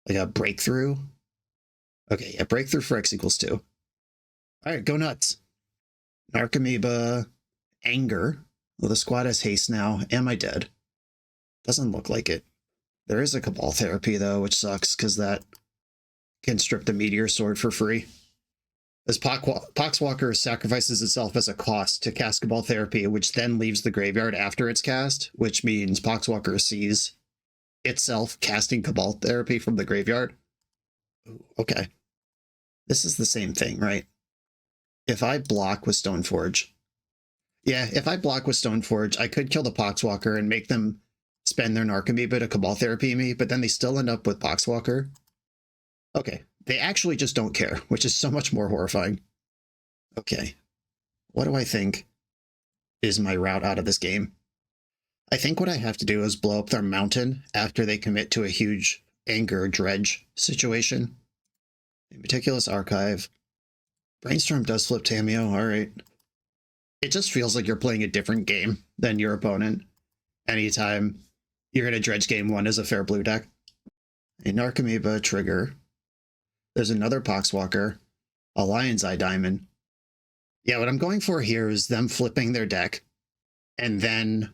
Like a Breakthrough. Okay, a Breakthrough for X equals 2. All right, go nuts. Narcomoeba, Anger. Well, the squad has haste now. Am I dead? Doesn't look like it. There is a Cabal Therapy, though, which sucks because that can strip the Meteor Sword for free. As Poxwalker sacrifices itself as a cost to cast Cabal Therapy, which then leaves the graveyard after it's cast, which means Poxwalker sees itself casting Cabal Therapy from the graveyard. Ooh, okay. This is the same thing, right? If I block with Stoneforge. Yeah, if I block with Stoneforge, I could kill the Poxwalker and make them spend their Narcomoeba to Cabal Therapy me, but then they still end up with Poxwalker. Okay. They actually just don't care, which is so much more horrifying. Okay, what do I think is my route out of this game? I think what I have to do is blow up their mountain after they commit to a huge Anger Dredge situation. Meticulous Archive. Brainstorm does flip Tamiyo, all right. It just feels like you're playing a different game than your opponent anytime you're going to Dredge game 1 as a fair blue deck. A Narcomoeba trigger. There's another Poxwalker, a Lion's Eye Diamond. Yeah, what I'm going for here is them flipping their deck, and then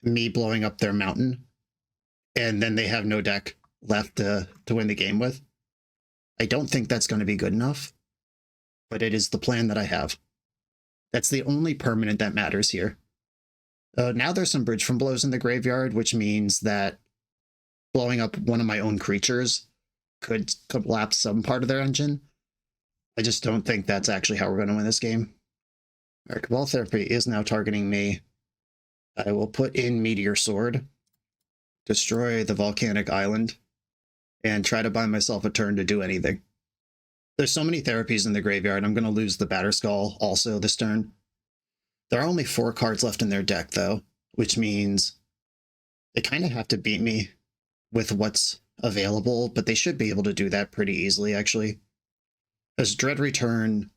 me blowing up their mountain, and then they have no deck left to win the game with. I don't think that's going to be good enough, but it is the plan that I have. That's the only permanent that matters here. Now there's some Bridge from Blows in the graveyard, which means that blowing up one of my own creatures could collapse some part of their engine. I just don't think that's actually how we're going to win this game. All right, Cabal Therapy is now targeting me. I will put in Meteor Sword, destroy the volcanic island, and try to buy myself a turn to do anything. There's so many therapies in the graveyard. I'm going to lose the Batterskull also this turn. There are only 4 cards left in their deck, though, which means they kind of have to beat me with what's available, but they should be able to do that pretty easily, actually. As Dread Return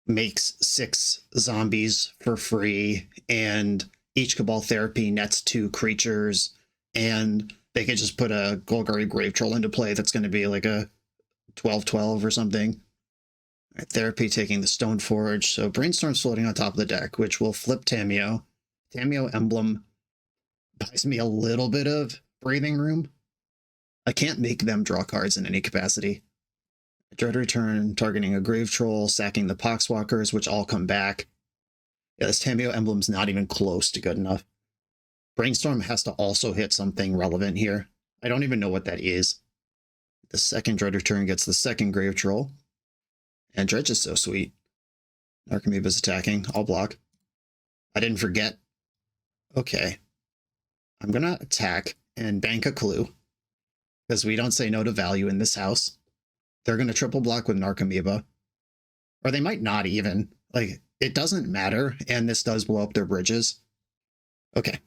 makes 6 zombies for free, and each Cabal Therapy nets 2 creatures, and they could just put a Golgari Grave Troll into play that's going to be like a 12/12 or something. Right, Therapy taking the Stone Forge, so Brainstorm's floating on top of the deck, which will flip Tamiyo. Tamiyo Emblem buys me a little bit of breathing room. I can't make them draw cards in any capacity. Dread Return, targeting a Grave Troll, sacking the Poxwalkers, which all come back. Yeah, this Tamiyo Emblem's not even close to good enough. Brainstorm has to also hit something relevant here. I don't even know what that is. The second Dread Return gets the second Grave Troll. And Dredge is so sweet. Narcomoeba's attacking. I'll block. I didn't forget. Okay. I'm going to attack and bank a clue, because we don't say no to value in this house. They're going to triple block with Narcomoeba. Or they might not even. Like, it doesn't matter, and this does blow up their bridges. Okay.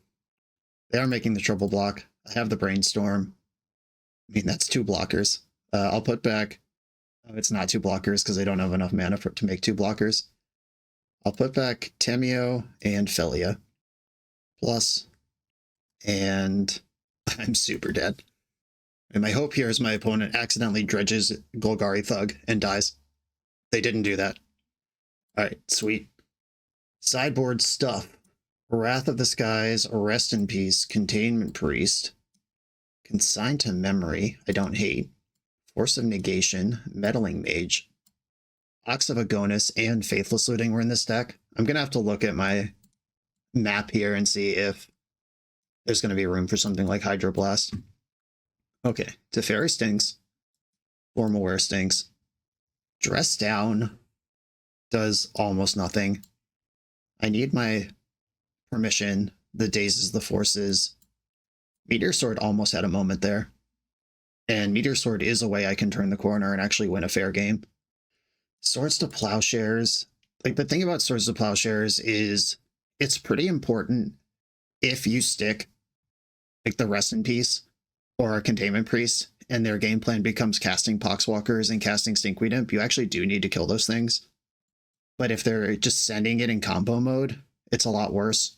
They are making the triple block. I have the Brainstorm. I mean, that's 2 blockers. I'll put back... Oh, it's not 2 blockers because I don't have enough mana to make 2 blockers. I'll put back Tamiyo and Phelia. Plus, and I'm super dead. And my hope here is my opponent accidentally dredges Golgari Thug and dies. They didn't do that. Alright, sweet. Sideboard stuff. Wrath of the Skies, Rest in Peace, Containment Priest, Consigned to Memory, I don't hate, Force of Negation, Meddling Mage, Ox of Agonis, and Faithless Looting were in this deck. I'm going to have to look at my map here and see if there's going to be room for something like Hydroblast. Okay, Teferi stinks. Formal Wear stinks. Dress Down does almost nothing. I need my permission. The Dazes the Forces. Meteor Sword almost had a moment there. And Meteor Sword is a way I can turn the corner and actually win a fair game. Swords to Plowshares. Like, the thing about Swords to Plowshares is it's pretty important if you stick like the Rest in Peace or a Containment Priest and their game plan becomes casting Poxwalkers and casting Stinkweed Imp, you actually do need to kill those things. But if they're just sending it in combo mode, it's a lot worse.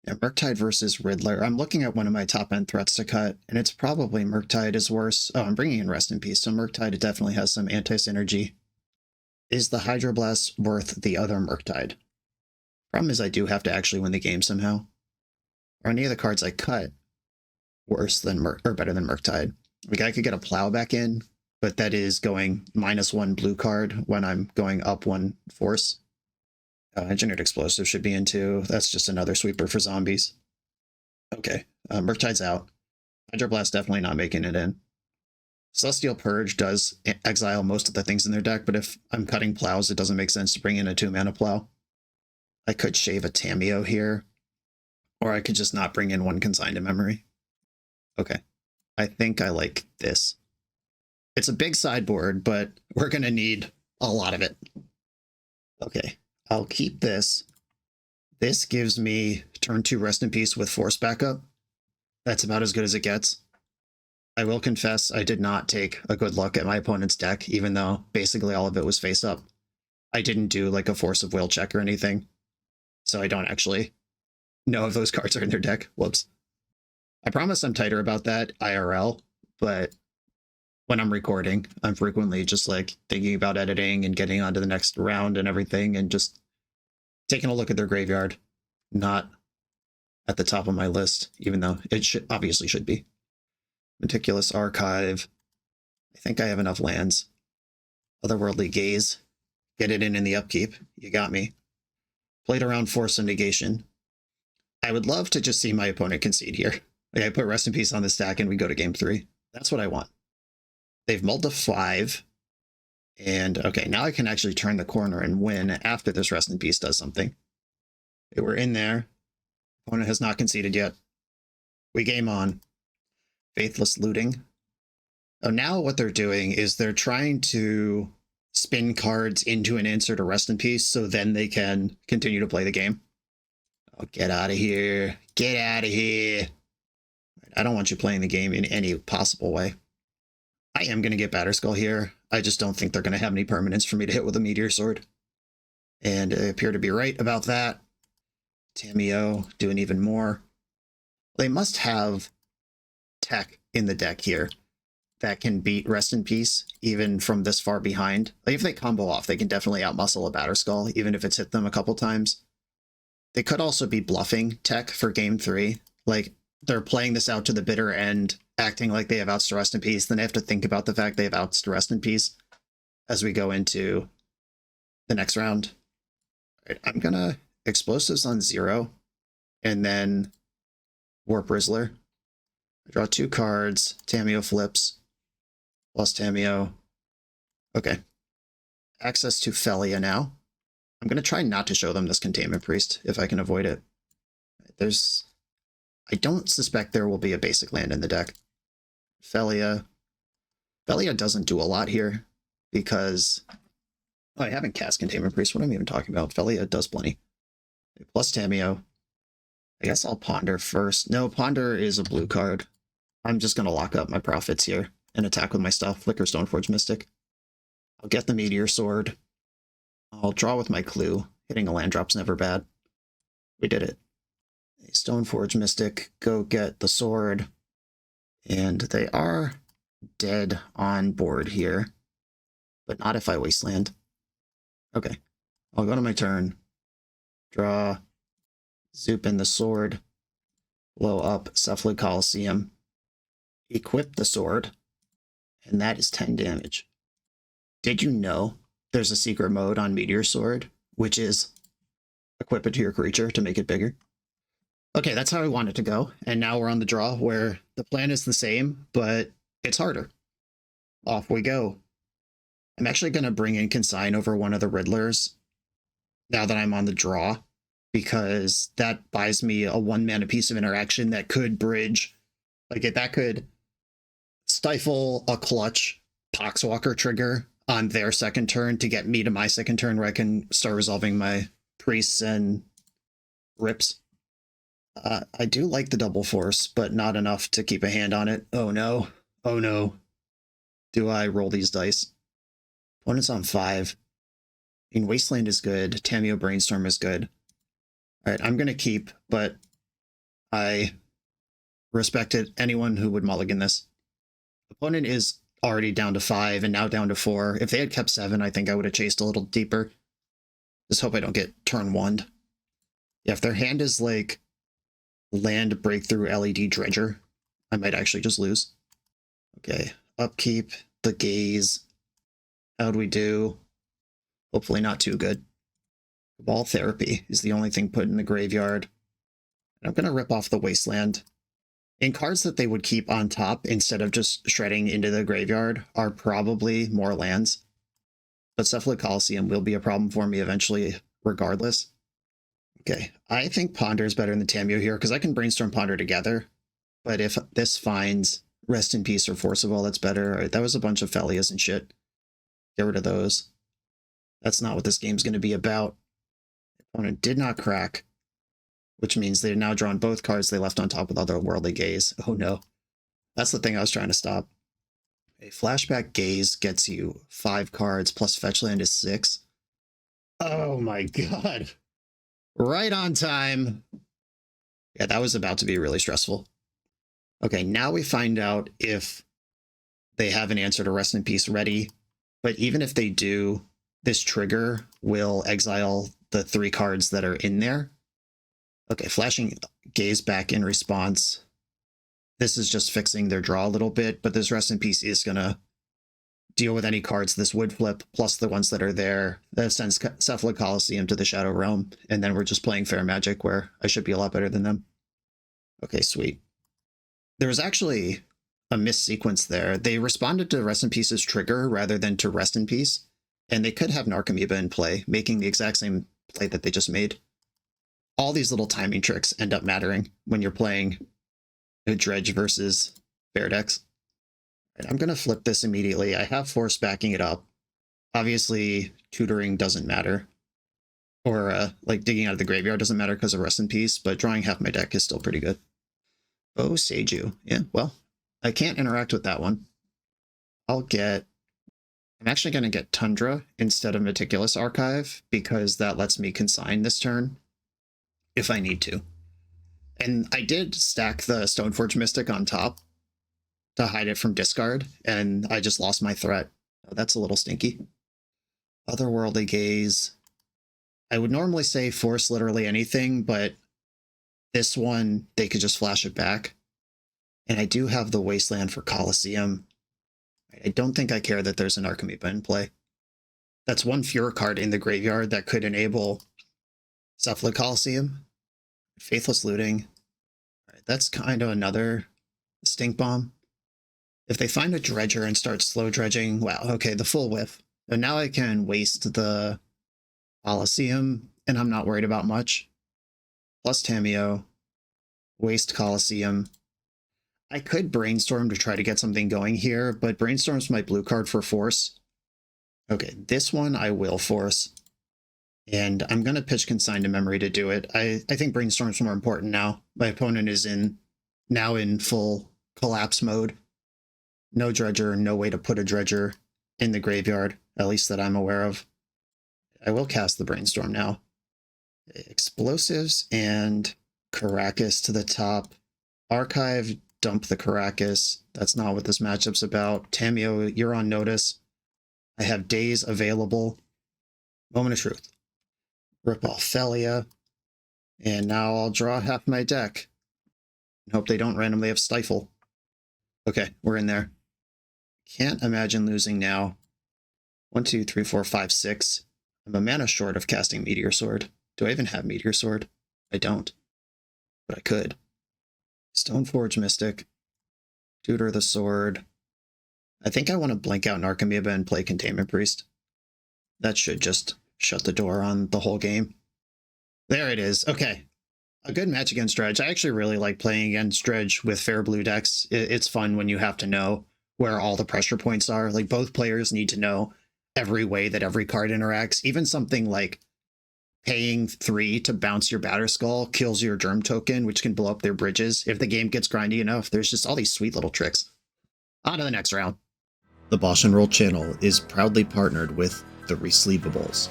Yeah, Murktide versus Riddler. I'm looking at one of my top-end threats to cut, and it's probably Murktide is worse. Oh, I'm bringing in Rest in Peace, so Murktide definitely has some anti-synergy. Is the Hydroblast worth the other Murktide? Problem is I do have to actually win the game somehow. Are any of the cards I cut worse than or better than Murktide? Like, I could get a Plow back in, but that is going -1 blue card when I'm going up 1 force. Engineered Explosive should be in too. That's just another sweeper for zombies. Okay, Murktide's out. Hydroblast definitely not making it in. Celestial Purge does exile most of the things in their deck, but if I'm cutting Plows, it doesn't make sense to bring in a 2-mana Plow. I could shave a Tamiyo here, or I could just not bring in 1 Consigned to Memory. Okay, I think I like this. It's a big sideboard, but we're going to need a lot of it. Okay, I'll keep this. This gives me turn 2 Rest in Peace with Force backup. That's about as good as it gets. I will confess I did not take a good look at my opponent's deck, even though basically all of it was face up. I didn't do like a Force of Will check or anything, so I don't actually know if those cards are in their deck. Whoops. I promise I'm tighter about that IRL, but when I'm recording, I'm frequently just like thinking about editing and getting on to the next round and everything, and just taking a look at their graveyard. Not at the top of my list, even though it obviously should be. Meticulous Archive. I think I have enough lands. Otherworldly Gaze. Get it in the upkeep. You got me. Played around Force of Negation. I would love to just see my opponent concede here. Like, I put Rest in Peace on the stack and we go to game 3. That's what I want. They've mulled to 5. And okay, now I can actually turn the corner and win after this Rest in Peace does something. Okay, we're in there. Opponent has not conceded yet. We game on. Faithless Looting. Oh, now what they're doing is they're trying to spin cards into an answer to rest in peace so then they can continue to play the game. Oh, get out of here. Get out of here. I don't want you playing the game in any possible way. I am going to get Batterskull here. I just don't think they're going to have any permanence for me to hit with a Meteor Sword. And I appear to be right about that. Tamiyo doing even more. They must have tech in the deck here that can beat Rest in Peace, even from this far behind. Like, if they combo off, they can definitely outmuscle a Batterskull, even if it's hit them a couple times. They could also be bluffing tech for game 3. Like, they're playing this out to the bitter end, acting like they have outs to Rest in Peace. Then they have to think about the fact they have outs to Rest in Peace as we go into the next round. All right, I'm gonna Explosives on 0, and then Warp Rizzler. I draw 2 cards, Tamiyo flips, plus Tamiyo. Okay. Access to Phelia now. I'm going to try not to show them this Containment Priest, if I can avoid it. I don't suspect there will be a basic land in the deck. Phelia doesn't do a lot here, because... Oh, I haven't cast Containment Priest. What am I even talking about? Phelia does plenty. Plus Tamiyo. I guess I'll Ponder first. No, Ponder is a blue card. I'm just going to lock up my profits here and attack with my stuff. Flicker Stoneforge Mystic. I'll get the Meteor Sword. I'll draw with my Clue. Hitting a land drop's never bad. We did it. A Stoneforge Mystic. Go get the sword. And they are dead on board here. But not if I Wasteland. Okay. I'll go to my turn. Draw. Zoop in the sword. Blow up Cephalid Coliseum. Equip the sword. And that is 10 damage. Did you know there's a secret mode on Meteor Sword, which is equip it to your creature to make it bigger? Okay, that's how I want it to go. And now we're on the draw where the plan is the same, but it's harder. Off we go. I'm actually going to bring in Consign over one of the Riddlers now that I'm on the draw, because that buys me a 1-mana piece of interaction that could bridge, like that could stifle a clutch Poxwalker trigger on their second turn to get me to my second turn where I can start resolving my priests and rips. I do like the double force, but not enough to keep a hand on it. Oh no. Oh no. Do I roll these dice? Opponent's on 5. I mean, Wasteland is good. Tamiyo Brainstorm is good. Alright, I'm going to keep, but I respected anyone who would mulligan this. Opponent is already down to 5 and now down to 4. If they had kept 7, I think I would have chased a little deeper. Just hope I don't get turn 1'd. Yeah, if their hand is like land breakthrough LED dredger, I might actually just lose. Okay, upkeep, the gaze. How'd we do? Hopefully not too good. Ball Therapy is the only thing put in the graveyard. And I'm going to rip off the Wasteland. And cards that they would keep on top instead of just shredding into the graveyard are probably more lands. But Cephalid Coliseum will be a problem for me eventually, regardless. Okay, I think Ponder is better than Tamiyo here, because I can Brainstorm Ponder together. But if this finds Rest in Peace or Force of Will, that's better. All right, that was a bunch of Phelias and shit. Get rid of those. That's not what this game's going to be about. Opponent did not crack, which means they've now drawn both cards they left on top with Otherworldly Gaze. Oh no. That's the thing I was trying to stop. A Flashback Gaze gets you 5 cards, plus fetch land is 6. Oh my god. Right on time. Yeah, that was about to be really stressful. Okay, now we find out if they have an answer to Rest in Peace ready. But even if they do, this trigger will exile the 3 cards that are in there. Okay, Flashing Gaze back in response. This is just fixing their draw a little bit, but this Rest in Peace is going to deal with any cards this would flip, plus the ones that are there. That sends Cephalid Coliseum to the Shadow Realm, and then we're just playing Fair Magic, where I should be a lot better than them. Okay, sweet. There was actually a missed sequence there. They responded to Rest in Peace's trigger rather than to Rest in Peace, and they could have Narcomoeba in play, making the exact same play that they just made. All these little timing tricks end up mattering when you're playing a Dredge versus Fair decks. I'm going to flip this immediately. I have force backing it up. Obviously, tutoring doesn't matter. Or, like, digging out of the graveyard doesn't matter because of Rest in Peace, but drawing half my deck is still pretty good. Oh, Seiju. Yeah, well, I can't interact with that one. I'm actually going to get Tundra instead of Meticulous Archive, because that lets me consign this turn if I need to. And I did stack the Stoneforge Mystic on top to hide it from discard, and I just lost my threat. Oh, that's a little stinky. Otherworldly Gaze. I would normally say force literally anything, but this one, they could just flash it back. And I do have the Wasteland for Colosseum. I don't think I care that there's an Archimedes in play. That's one Fura card in the graveyard that could enable Cephalid Colosseum. Faithless Looting. All right, that's kind of another Stink Bomb. If they find a Dredger and start slow dredging, wow, okay, the full whiff. And now I can waste the Colosseum, and I'm not worried about much. Plus Tamiyo, waste Colosseum. I could Brainstorm to try to get something going here, but Brainstorm's my blue card for force. Okay, this one I will force. And I'm going to pitch Consign to Memory to do it. I think Brainstorm's more important now. My opponent is now in full collapse mode. No Dredger, no way to put a Dredger in the graveyard, at least that I'm aware of. I will cast the Brainstorm now. Explosives and Caracas to the top. Archive, dump the Caracas. That's not what this matchup's about. Tamiyo, you're on notice. I have Days available. Moment of Truth. Rip off Phelia. And now I'll draw half my deck. And hope they don't randomly have Stifle. Okay, we're in there. Can't imagine losing now. 1, 2, 3, 4, 5, 6. I'm a mana short of casting Meteor Sword. Do I even have Meteor Sword? I don't. But I could. Stoneforge Mystic. Tutor the Sword. I think I want to blink out Narcomoeba and play Containment Priest. That should just shut the door on the whole game. There it is. Okay. A good match against Dredge. I actually really like playing against Dredge with fair blue decks. It's fun when you have to know where all the pressure points are. Like, both players need to know every way that every card interacts. Even something like paying 3 to bounce your Batterskull kills your Germ token, which can blow up their bridges. If the game gets grindy enough, there's just all these sweet little tricks. On to the next round. The BoshNRoll channel is proudly partnered with the Resleevables.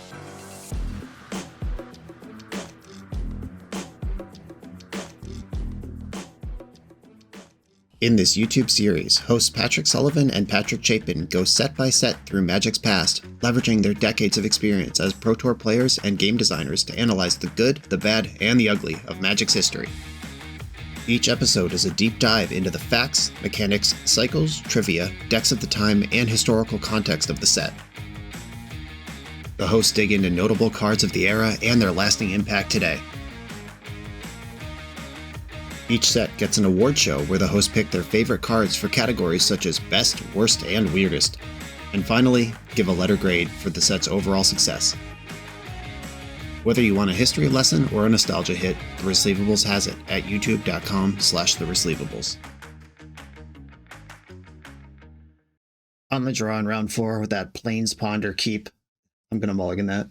In this YouTube series, hosts Patrick Sullivan and Patrick Chapin go set by set through Magic's past, leveraging their decades of experience as Pro Tour players and game designers to analyze the good, the bad, and the ugly of Magic's history. Each episode is a deep dive into the facts, mechanics, cycles, trivia, decks of the time, and historical context of the set. The hosts dig into notable cards of the era and their lasting impact today. Each set gets an award show where the hosts pick their favorite cards for categories such as Best, Worst, and Weirdest. And finally, give a letter grade for the set's overall success. Whether you want a history lesson or a nostalgia hit, The Resleevables has it at youtube.com/theresleevables. On the draw in round 4 with that Plains Ponder Keep. I'm going to mulligan that.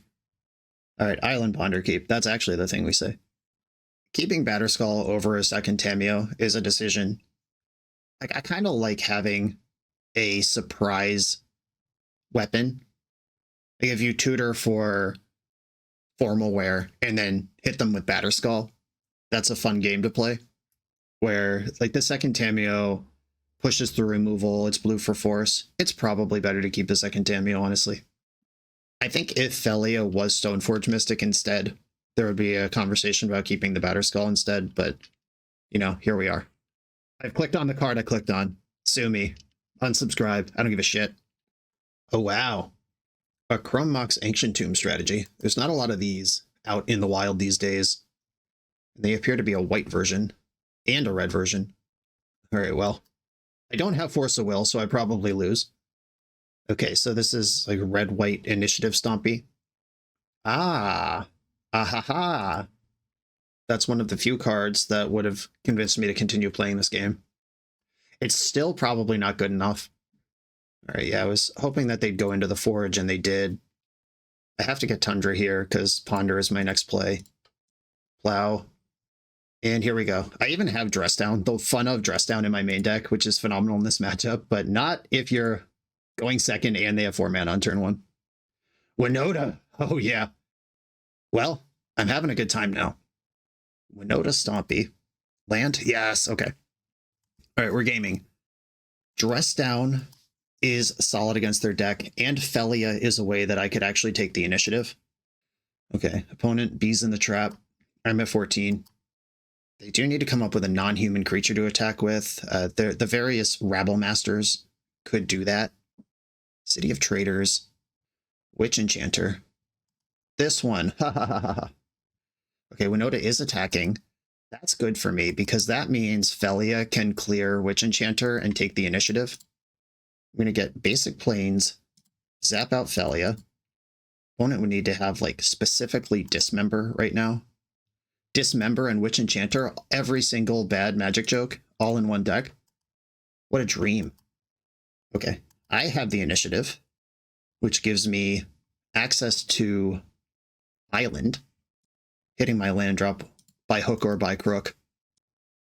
Alright, Island Ponder Keep. That's actually the thing we say. Keeping Batterskull over a second Tamiyo is a decision. Like, I kind of like having a surprise weapon. Like, if you tutor for formal wear and then hit them with Batterskull, that's a fun game to play. Where, like, the second Tamiyo pushes through removal, it's blue for force. It's probably better to keep the second Tamiyo, honestly. I think if Phelia was Stoneforge Mystic instead, there would be a conversation about keeping the Batterskull instead, but, you know, here we are. I've clicked on the card I clicked on. Sue me. Unsubscribe. I don't give a shit. Oh, wow. A Chrome Mox Ancient Tomb strategy. There's not a lot of these out in the wild these days. They appear to be a white version and a red version. All right, well, I don't have Force of Will, so I probably lose. Okay, so this is like red-white initiative stompy. Ah. Ahaha. That's one of the few cards that would have convinced me to continue playing this game. It's still probably not good enough. All right, yeah, I was hoping that they'd go into the Forge, and they did. I have to get Tundra here because Ponder is my next play. Plow. And here we go. I even have Dress Down, the fun of Dress Down in my main deck, which is phenomenal in this matchup, but not if you're going second and they have 4 mana on turn 1. Winota. Oh, yeah. Well, I'm having a good time now. Winota Stompy. Land? Yes. Okay. All right, we're gaming. Dress Down is solid against their deck, and Phelia is a way that I could actually take the initiative. Okay, opponent B's in the trap. I'm at 14. They do need to come up with a non-human creature to attack with. The various Rabble Masters could do that. City of Traders. Witch Enchanter. This one. Ha ha ha ha. Okay, Winota is attacking. That's good for me because that means Phelia can clear Witch Enchanter and take the initiative. I'm going to get basic planes, zap out Phelia. Opponent would need to have like specifically Dismember right now. Dismember and Witch Enchanter, every single bad magic joke, all in one deck. What a dream. Okay, I have the initiative, which gives me access to Island, hitting my land drop by hook or by crook.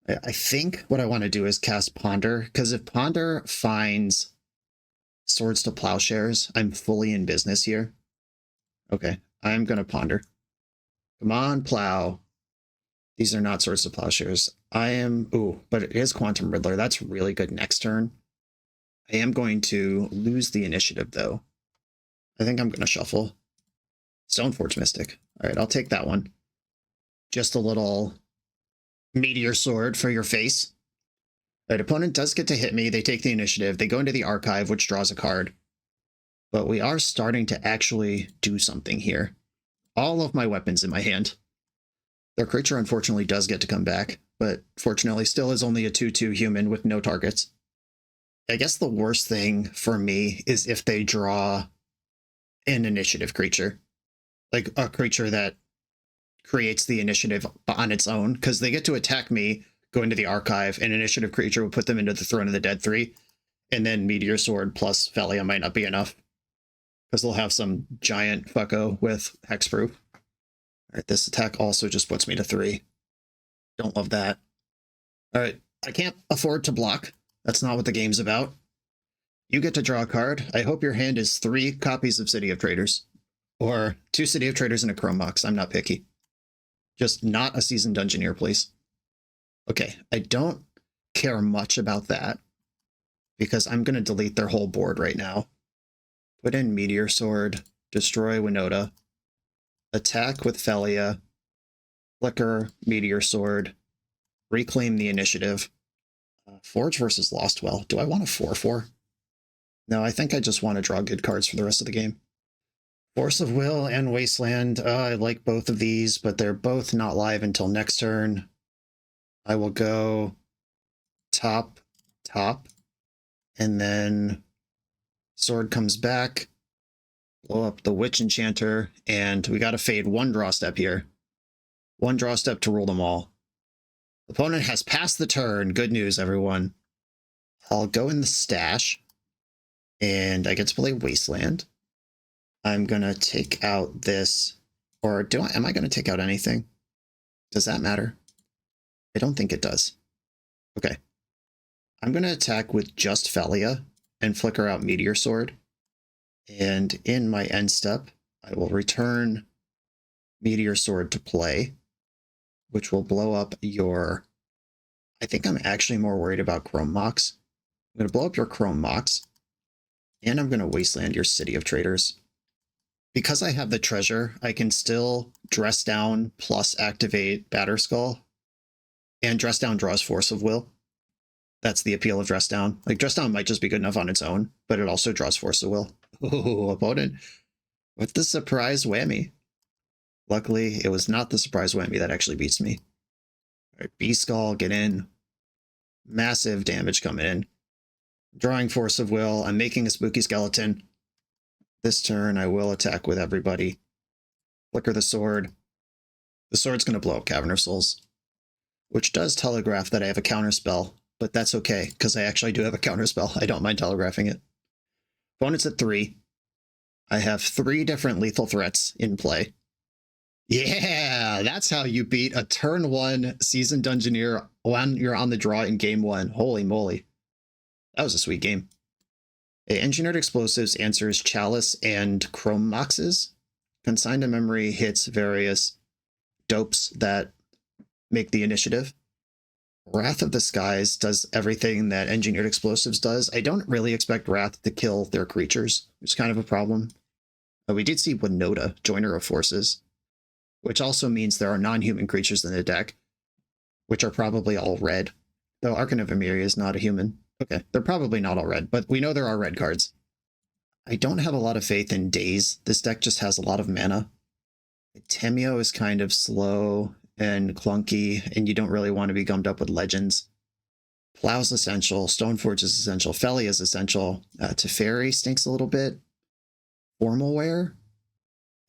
I think what I want to do is cast Ponder, because if Ponder finds Swords to Plowshares, I'm fully in business here. Okay, I'm going to Ponder. Come on, Plow. These are not Swords to Plowshares. I am... Ooh, but it is Quantum Riddler. That's really good next turn. I am going to lose the initiative, though. I think I'm going to shuffle. Stoneforge Mystic. All right, I'll take that one. Just a little Meteor Sword for your face. All right, opponent does get to hit me. They take the initiative. They go into the archive, which draws a card. But we are starting to actually do something here. All of my weapons in my hand. Their creature, unfortunately, does get to come back, but fortunately still is only a 2/2 human with no targets. I guess the worst thing for me is if they draw an initiative creature. Like a creature that creates the initiative on its own, because they get to attack me, go into the archive, an initiative creature would put them into the Throne of the Dead 3, and then Meteor Sword plus Phelia might not be enough, because they'll have some giant fucko with Hexproof. All right, this attack also just puts me to 3. Don't love that. All right, I can't afford to block. That's not what the game's about. You get to draw a card. I hope your hand is 3 copies of City of Traders. Or 2 City of Traders and a Chrome Mox. I'm not picky. Just not a Seasoned Dungeoneer, please. Okay, I don't care much about that, because I'm going to delete their whole board right now. Put in Meteor Sword, destroy Winota, attack with Phelia, flicker, Meteor Sword, reclaim the initiative. Forge versus Lostwell. Do I want a 4/4? No, I think I just want to draw good cards for the rest of the game. Force of Will and Wasteland. I like both of these, but they're both not live until next turn. I will go top, and then Sword comes back, blow up the Witch Enchanter, and we got to fade 1 draw step here. 1 draw step to rule them all. Opponent has passed the turn. Good news, everyone. I'll go in the stash, and I get to play Wasteland. I'm going to take out this, or am I going to take out anything? Does that matter? I don't think it does. Okay. I'm going to attack with just Phelia and flicker out Meteor Sword. And in my end step, I will return Meteor Sword to play, which will blow up your... I think I'm actually more worried about Chrome Mox. I'm going to blow up your Chrome Mox, and I'm going to Wasteland your City of Traders. Because I have the treasure, I can still Dress Down plus activate Batterskull. And Dress Down draws Force of Will. That's the appeal of Dress Down. Like, Dress Down might just be good enough on its own, but it also draws Force of Will. Oh, opponent with the surprise whammy. Luckily, it was not the surprise whammy that actually beats me. All right, B-Skull, get in. Massive damage coming in. Drawing Force of Will. I'm making a Spooky Skeleton. This turn, I will attack with everybody. Flicker the sword. The sword's going to blow up Cavern of Souls, which does telegraph that I have a counterspell, but that's okay, because I actually do have a counterspell. I don't mind telegraphing it. Opponent's at 3. I have 3 different lethal threats in play. Yeah, that's how you beat a turn 1 Seasoned Dungeoneer when you're on the draw in game 1. Holy moly. That was a sweet game. Engineered Explosives answers Chalice and Chrome Moxes. Consigned to Memory hits various dopes that make the initiative. Wrath of the Skies does everything that Engineered Explosives does. I don't really expect Wrath to kill their creatures, which is kind of a problem. We did see Winota, Joiner of Forces, which also means there are non-human creatures in the deck, which are probably all red. Though Archon of Emeria is not a human. Okay, they're probably not all red, but we know there are red cards. I don't have a lot of faith in Daze. This deck just has a lot of mana. Temio is kind of slow and clunky, and you don't really want to be gummed up with Legends. Plow's essential. Stoneforge is essential. Phelia is essential. Teferi stinks a little bit. Formalware?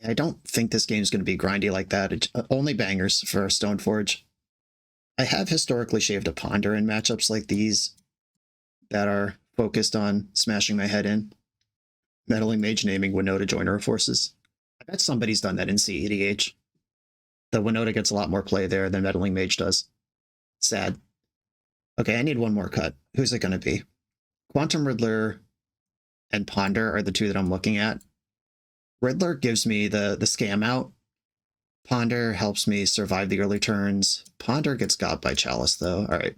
I don't think this game is going to be grindy like that. Only bangers for Stoneforge. I have historically shaved a Ponder in matchups like these that are focused on smashing my head in. Meddling Mage naming Winota Joiner of Forces. I bet somebody's done that in CEDH. The Winota gets a lot more play there than Meddling Mage does. Sad. Okay, I need one more cut. Who's it going to be? Quantum Riddler and Ponder are the 2 that I'm looking at. Riddler gives me the scam out. Ponder helps me survive the early turns. Ponder gets got by Chalice, though. All right.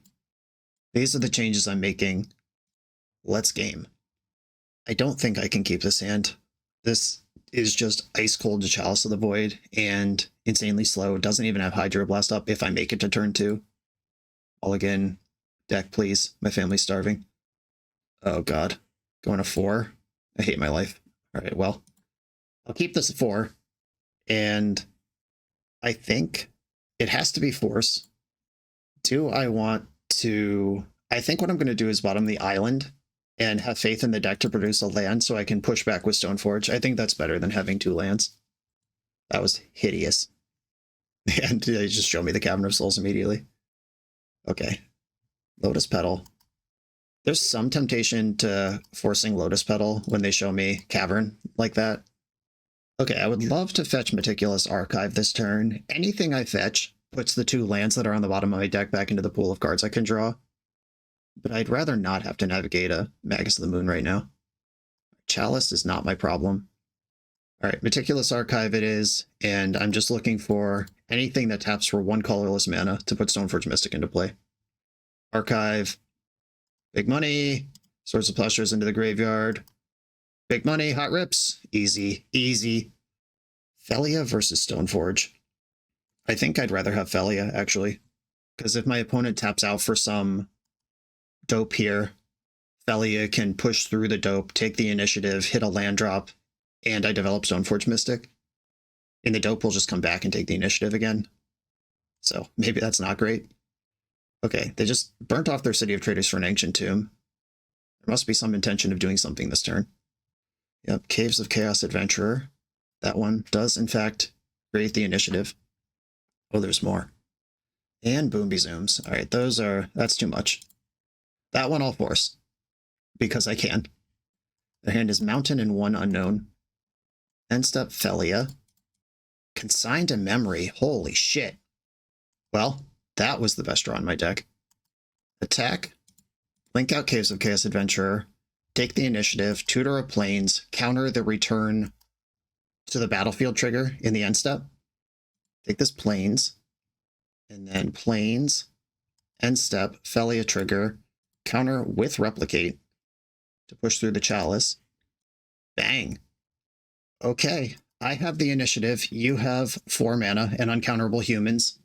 These are the changes I'm making. Let's game. I don't think I can keep this hand. This is just ice cold to Chalice of the Void and insanely slow. It doesn't even have Hydroblast up if I make it to turn 2. Mulligan, deck, please. My family's starving. Oh, God. Going to 4. I hate my life. All right, well, I'll keep this at 4. And I think it has to be Force. Do I want to... I think what I'm going to do is bottom the island and have faith in the deck to produce a land so I can push back with Stoneforge. I think that's better than having 2 lands. That was hideous. And they just show me the Cavern of Souls immediately. Okay. Lotus Petal. There's some temptation to forcing Lotus Petal when they show me Cavern like that. Okay, I would love to fetch Meticulous Archive this turn. Anything I fetch puts the 2 lands that are on the bottom of my deck back into the pool of cards I can draw. But I'd rather not have to navigate a Magus of the Moon right now. Chalice is not my problem. All right, Meticulous Archive it is, and I'm just looking for anything that taps for 1 colorless mana to put Stoneforge Mystic into play. Archive, big money, Swords of Plowshares into the graveyard. Big money, hot rips, easy, easy. Phelia versus Stoneforge. I think I'd rather have Phelia, actually. Because if my opponent taps out for some dope here, Phelia can push through the dope, take the initiative, hit a land drop, and I develop Stoneforge Mystic. And the dope will just come back and take the initiative again. So maybe that's not great. Okay, they just burnt off their City of Traders for an Ancient Tomb. There must be some intention of doing something this turn. Yep, Caves of Chaos Adventurer. That one does, in fact, create the initiative. Oh, there's more. And Boomby Zooms. All right, that's too much. That one I'll force, because I can. Their hand is Mountain and 1 unknown. End step Phelia. Consigned to Memory. Holy shit. Well, that was the best draw in my deck. Attack. Link out Caves of Chaos Adventurer. Take the initiative. Tutor of Plains. Counter the return to the battlefield trigger in the end step. Take this Plains. And then Plains. End step. Phelia trigger. Counter with Replicate to push through the Chalice. Bang. Okay, I have the initiative. You have 4 mana and uncounterable humans.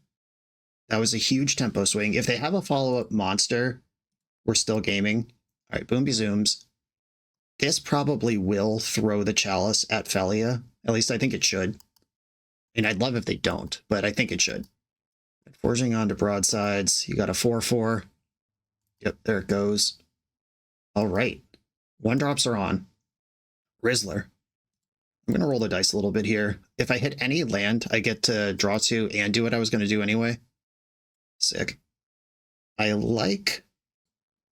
That was a huge tempo swing. If they have a follow-up monster, we're still gaming. All right, Boomby Zooms. This probably will throw the Chalice at Phelia. At least I think it should. And I'd love if they don't, but I think it should. Forging onto Broadsides. You got a 4/4. Yep, there it goes. All right. 1-drops are on. Rizzler. I'm going to roll the dice a little bit here. If I hit any land, I get to draw 2 and do what I was going to do anyway. Sick. I like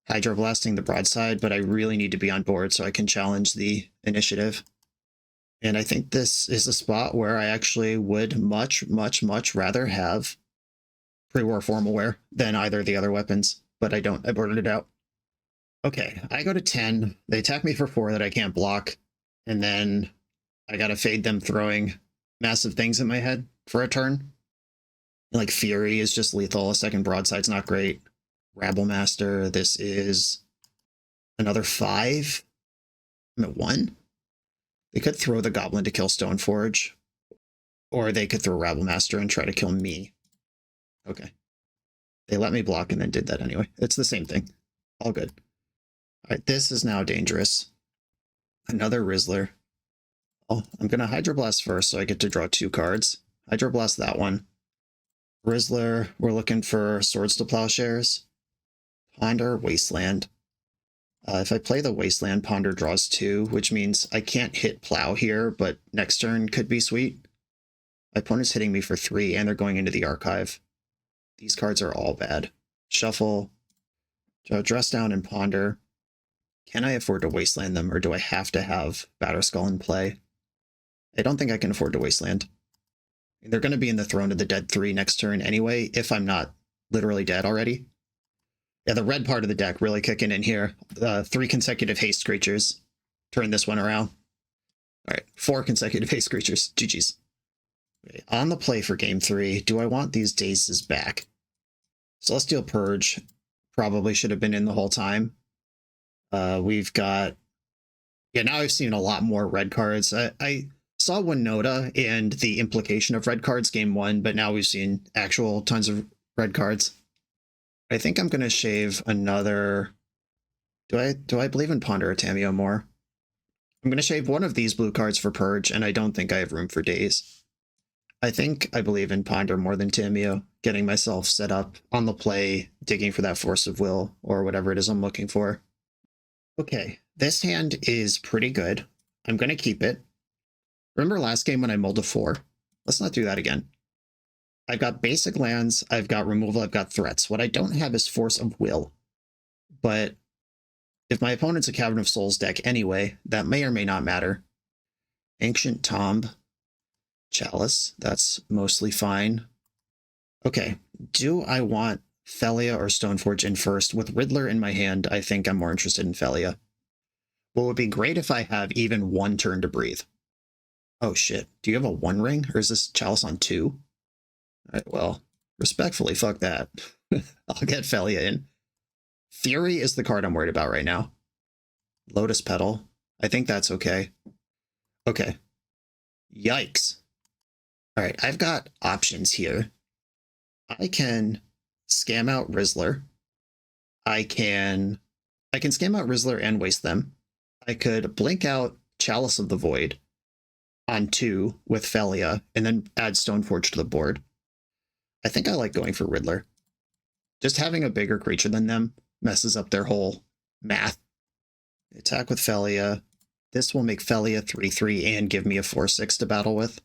hydroblasting the broadside, but I really need to be on board so I can challenge the initiative. And I think this is a spot where I actually would much rather have pre-war formal wear than either of the other weapons, but I don't. I boarded it out. Okay, I go to 10. They attack me for 4 that I can't block, and then I gotta fade them throwing massive things in my head for a turn. Like Fury is just lethal. A second broadside's not great. Rabble Master, this is another 5. I'm at 1. They could throw the Goblin to kill Stoneforge, or they could throw Rabble Master and try to kill me. Okay. They let me block and then did that anyway. It's the same thing. All good. All right, this is now dangerous. Another Rizzler. Oh, I'm going to Hydroblast first so I get to draw 2 cards. Hydroblast that one. Rizzler, we're looking for Swords to Plowshares. Ponder, Wasteland. If I play the Wasteland, Ponder draws 2, which means I can't hit Plow here, but next turn could be sweet. My opponent's hitting me for 3, and they're going into the Archive. These cards are all bad. Shuffle, Dress Down, and Ponder. Can I afford to Wasteland them, or do I have to have Batterskull in play? I don't think I can afford to Wasteland. They're going to be in the Throne of the Dead 3 next turn anyway, if I'm not literally dead already. Yeah, the red part of the deck really kicking in here. 3 consecutive haste creatures. Turn this one around. All right, 4 consecutive haste creatures. GG's. Okay, on the play for game 3, do I want these dazes back? Celestial Purge probably should have been in the whole time. We've got... Yeah, now I've seen a lot more red cards. I saw Winota and the implication of red cards game 1, but now we've seen actual tons of red cards. I think I'm going to shave another... Do I believe in Ponder or Tamiyo more? I'm going to shave one of these blue cards for Purge, and I don't think I have room for Daze. I think I believe in Ponder more than Tamiyo, getting myself set up on the play, digging for that Force of Will, or whatever it is I'm looking for. Okay, this hand is pretty good. I'm going to keep it. Remember last game when I mulled a 4? Let's not do that again. I've got basic lands, I've got removal, I've got threats. What I don't have is Force of Will. But if my opponent's a Cavern of Souls deck anyway, that may or may not matter. Ancient Tomb. Chalice, that's mostly fine. Okay, do I want Phelia or Stoneforge in first? With Riddler in my hand, I think I'm more interested in Phelia. What would be great if I have even 1 turn to breathe. Oh shit, do you have a 1 ring? Or is this Chalice on 2? Alright, well, respectfully, fuck that. I'll get Phelia in. Fury is the card I'm worried about right now. Lotus Petal. I think that's okay. Okay. Yikes. Alright, I've got options here. I can scam out Rizzler. I can scam out Rizzler and waste them. I could blink out Chalice of the Void on 2 with Phelia, and then add Stoneforge to the board. I think I like going for Riddler. Just having a bigger creature than them messes up their whole math. Attack with Phelia. This will make Phelia 3/3 and give me a 4/6 to battle with.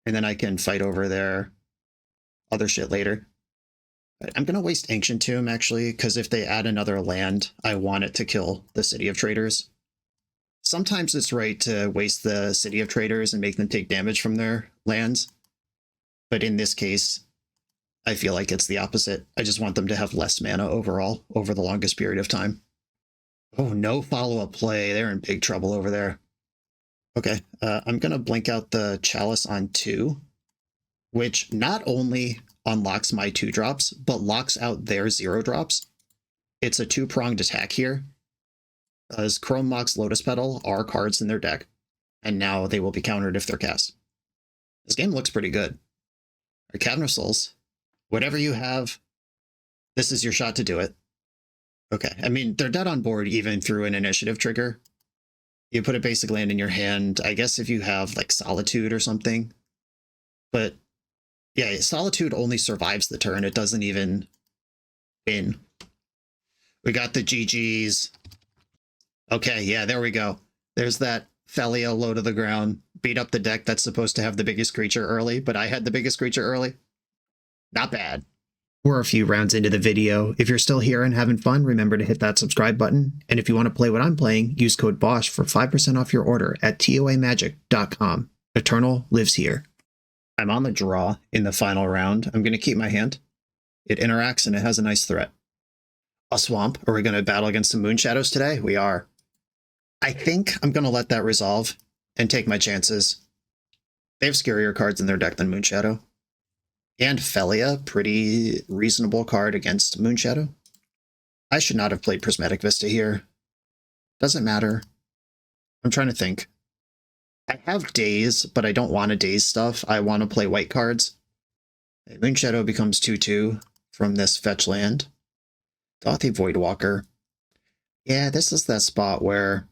And then I can fight over their other shit later. I'm going to waste Ancient Tomb, actually, because if they add another land, I want it to kill the City of Traders. Sometimes it's right to waste the City of Traders and make them take damage from their lands. But in this case, I feel like it's the opposite. I just want them to have less mana overall over the longest period of time. Oh, no follow-up play. They're in big trouble over there. Okay, I'm going to blink out the Chalice on 2, which not only unlocks my 2-drops, but locks out their 0-drops. It's a 2-pronged attack here, as Chrome Mox, Lotus Petal are cards in their deck, and now they will be countered if they're cast. This game looks pretty good. Our Cavern of Souls, whatever you have, this is your shot to do it. Okay, I mean, they're dead on board even through an initiative trigger. You put a basic land in your hand, I guess if you have, like, Solitude or something. But, yeah, Solitude only survives the turn. It doesn't even win. We got the GGs. Okay, yeah, there we go. There's that Phelia low to the ground. Beat up the deck that's supposed to have the biggest creature early, but I had the biggest creature early. Not bad. We're a few rounds into the video. If you're still here and having fun, remember to hit that subscribe button. And if you want to play what I'm playing, use code BOSH for 5% off your order at toamagic.com. Eternal lives here. I'm on the draw in the final round. I'm going to keep my hand. It interacts and it has a nice threat. A swamp. Are we going to battle against some moon shadows today? We are. I think I'm going to let that resolve and take my chances. They have scarier cards in their deck than Moonshadow. And Phelia, pretty reasonable card against Moonshadow. I should not have played Prismatic Vista here. Doesn't matter. I'm trying to think. I have Daze, but I don't want to Daze stuff. I want to play white cards. Moonshadow becomes 2/2 from this fetch land. Dauthi Voidwalker. Yeah, this is that spot where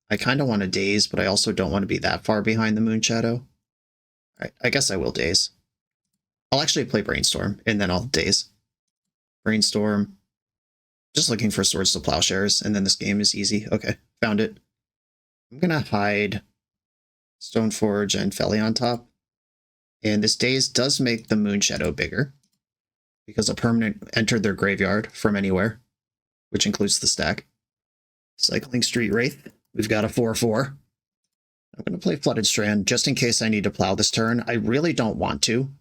I kind of want to Daze, but I also don't want to be that far behind the Moonshadow. Alright, I guess I will Daze. I'll actually play Brainstorm, and then I'll Daze. Brainstorm. Just looking for Swords to Plowshares, and then this game is easy. Okay, found it. I'm going to hide Stoneforge and Phelia on top. And this Daze does make the Moonshadow bigger, because a permanent entered their graveyard from anywhere, which includes the stack. Cycling Street Wraith. We've got a 4/4. I'm going to play Flooded Strand just in case I need to plow this turn. I really don't want to,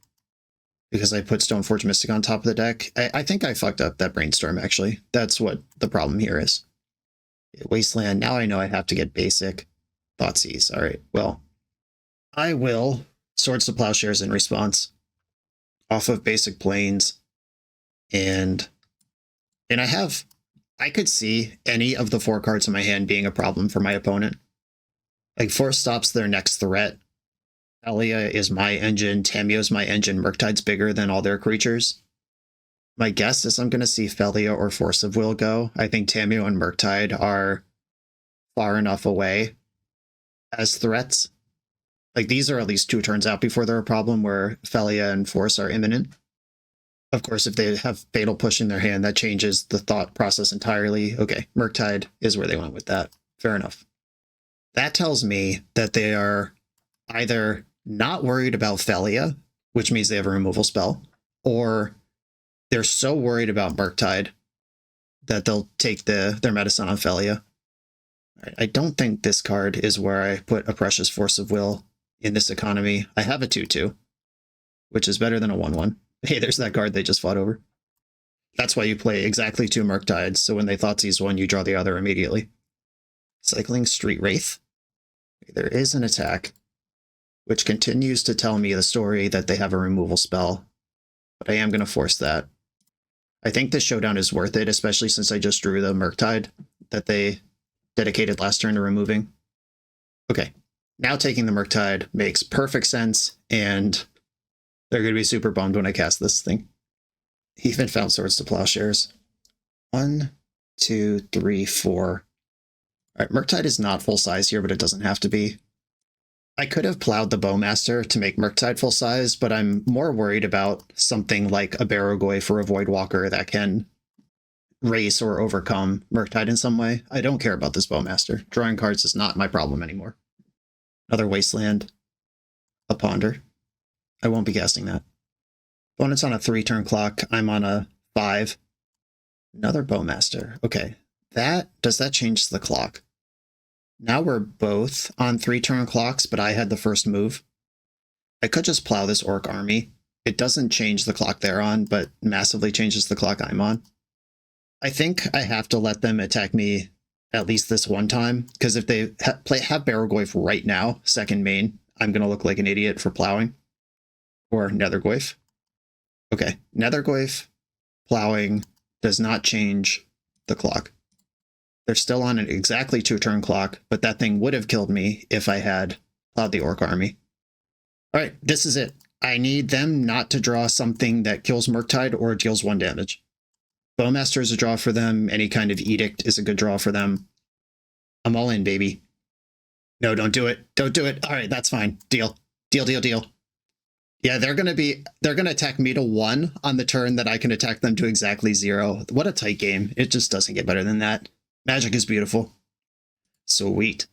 because I put Stoneforge Mystic on top of the deck. I think I fucked up that Brainstorm, actually. That's what the problem here is. Wasteland. Now I know I have to get basic. Thoughtseize. All right, well, I will Swords to Plowshares in response off of basic planes. And I could see any of the 4 cards in my hand being a problem for my opponent. Like, Force stops their next threat. Phelia is my engine. Tamiyo's my engine. Murktide's bigger than all their creatures. My guess is I'm going to see Phelia or Force of Will go. I think Tamiyo and Murktide are far enough away as threats. Like, these are at least 2 turns out before they're a problem, where Phelia and Force are imminent. Of course, if they have Fatal Push in their hand, that changes the thought process entirely. Okay, Murktide is where they went with that. Fair enough. That tells me that they are either not worried about Phelia, which means they have a removal spell, or they're so worried about Murktide that they'll take their medicine on Phelia. Right, I don't think this card is where I put a Precious Force of Will in this economy. I have a 2/2, which is better than a 1/1. Hey, there's that card they just fought over. That's why you play exactly 2 Murktides, so when they Thoughtseize one, you draw the other immediately. Cycling Street Wraith. There is an attack, which continues to tell me the story that they have a removal spell, but I am going to force that. I think this showdown is worth it, especially since I just drew the Murktide that they dedicated last turn to removing. Okay, now taking the Murktide makes perfect sense, and they're going to be super bummed when I cast this thing. He even found Swords to Plowshares. 1, 2, 3, 4. All right, Murktide is not full size here, but it doesn't have to be. I could have plowed the Bowmaster to make Murktide full size, but I'm more worried about something like a Barrogoyf or a Voidwalker that can race or overcome Murktide in some way. I don't care about this Bowmaster. Drawing cards is not my problem anymore. Another Wasteland. A Ponder. I won't be casting that. Opponent's on a 3-turn clock. I'm on a 5. Another Bowmaster. Okay. Does that change the clock? Now we're both on 3-turn clocks, but I had the first move. I could just plow this Orc army. It doesn't change the clock they're on, but massively changes the clock I'm on. I think I have to let them attack me at least this one time, because if they have Barrogoyf right now, second main, I'm going to look like an idiot for plowing. Or Nethergoyf. Okay, Nethergoyf plowing does not change the clock. They're still on an exactly 2-turn clock, but that thing would have killed me if I had plowed the Orc army. All right, this is it. I need them not to draw something that kills Murktide or deals 1 damage. Bowmaster is a draw for them. Any kind of Edict is a good draw for them. I'm all in, baby. No, don't do it. Don't do it. All right, that's fine. Deal. Deal, deal, deal. Yeah, they're going to attack me to 1 on the turn that I can attack them to exactly 0. What a tight game. It just doesn't get better than that. Magic is beautiful. Sweet.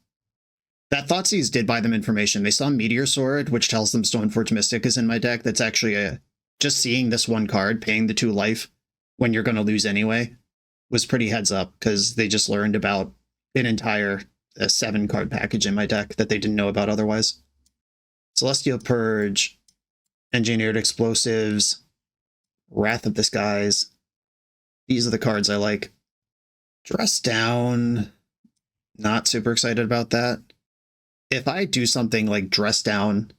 That Thoughtseize did buy them information. They saw Meteor Sword, which tells them Stoneforge Mystic is in my deck. That's actually a just seeing this one card, paying the 2 life when you're going to lose anyway, was pretty heads up, because they just learned about an entire 7 card package in my deck that they didn't know about otherwise. Celestial Purge, Engineered Explosives, Wrath of the Skies. These are the cards I like. Dress Down, not super excited about that. If I do something like Dress Down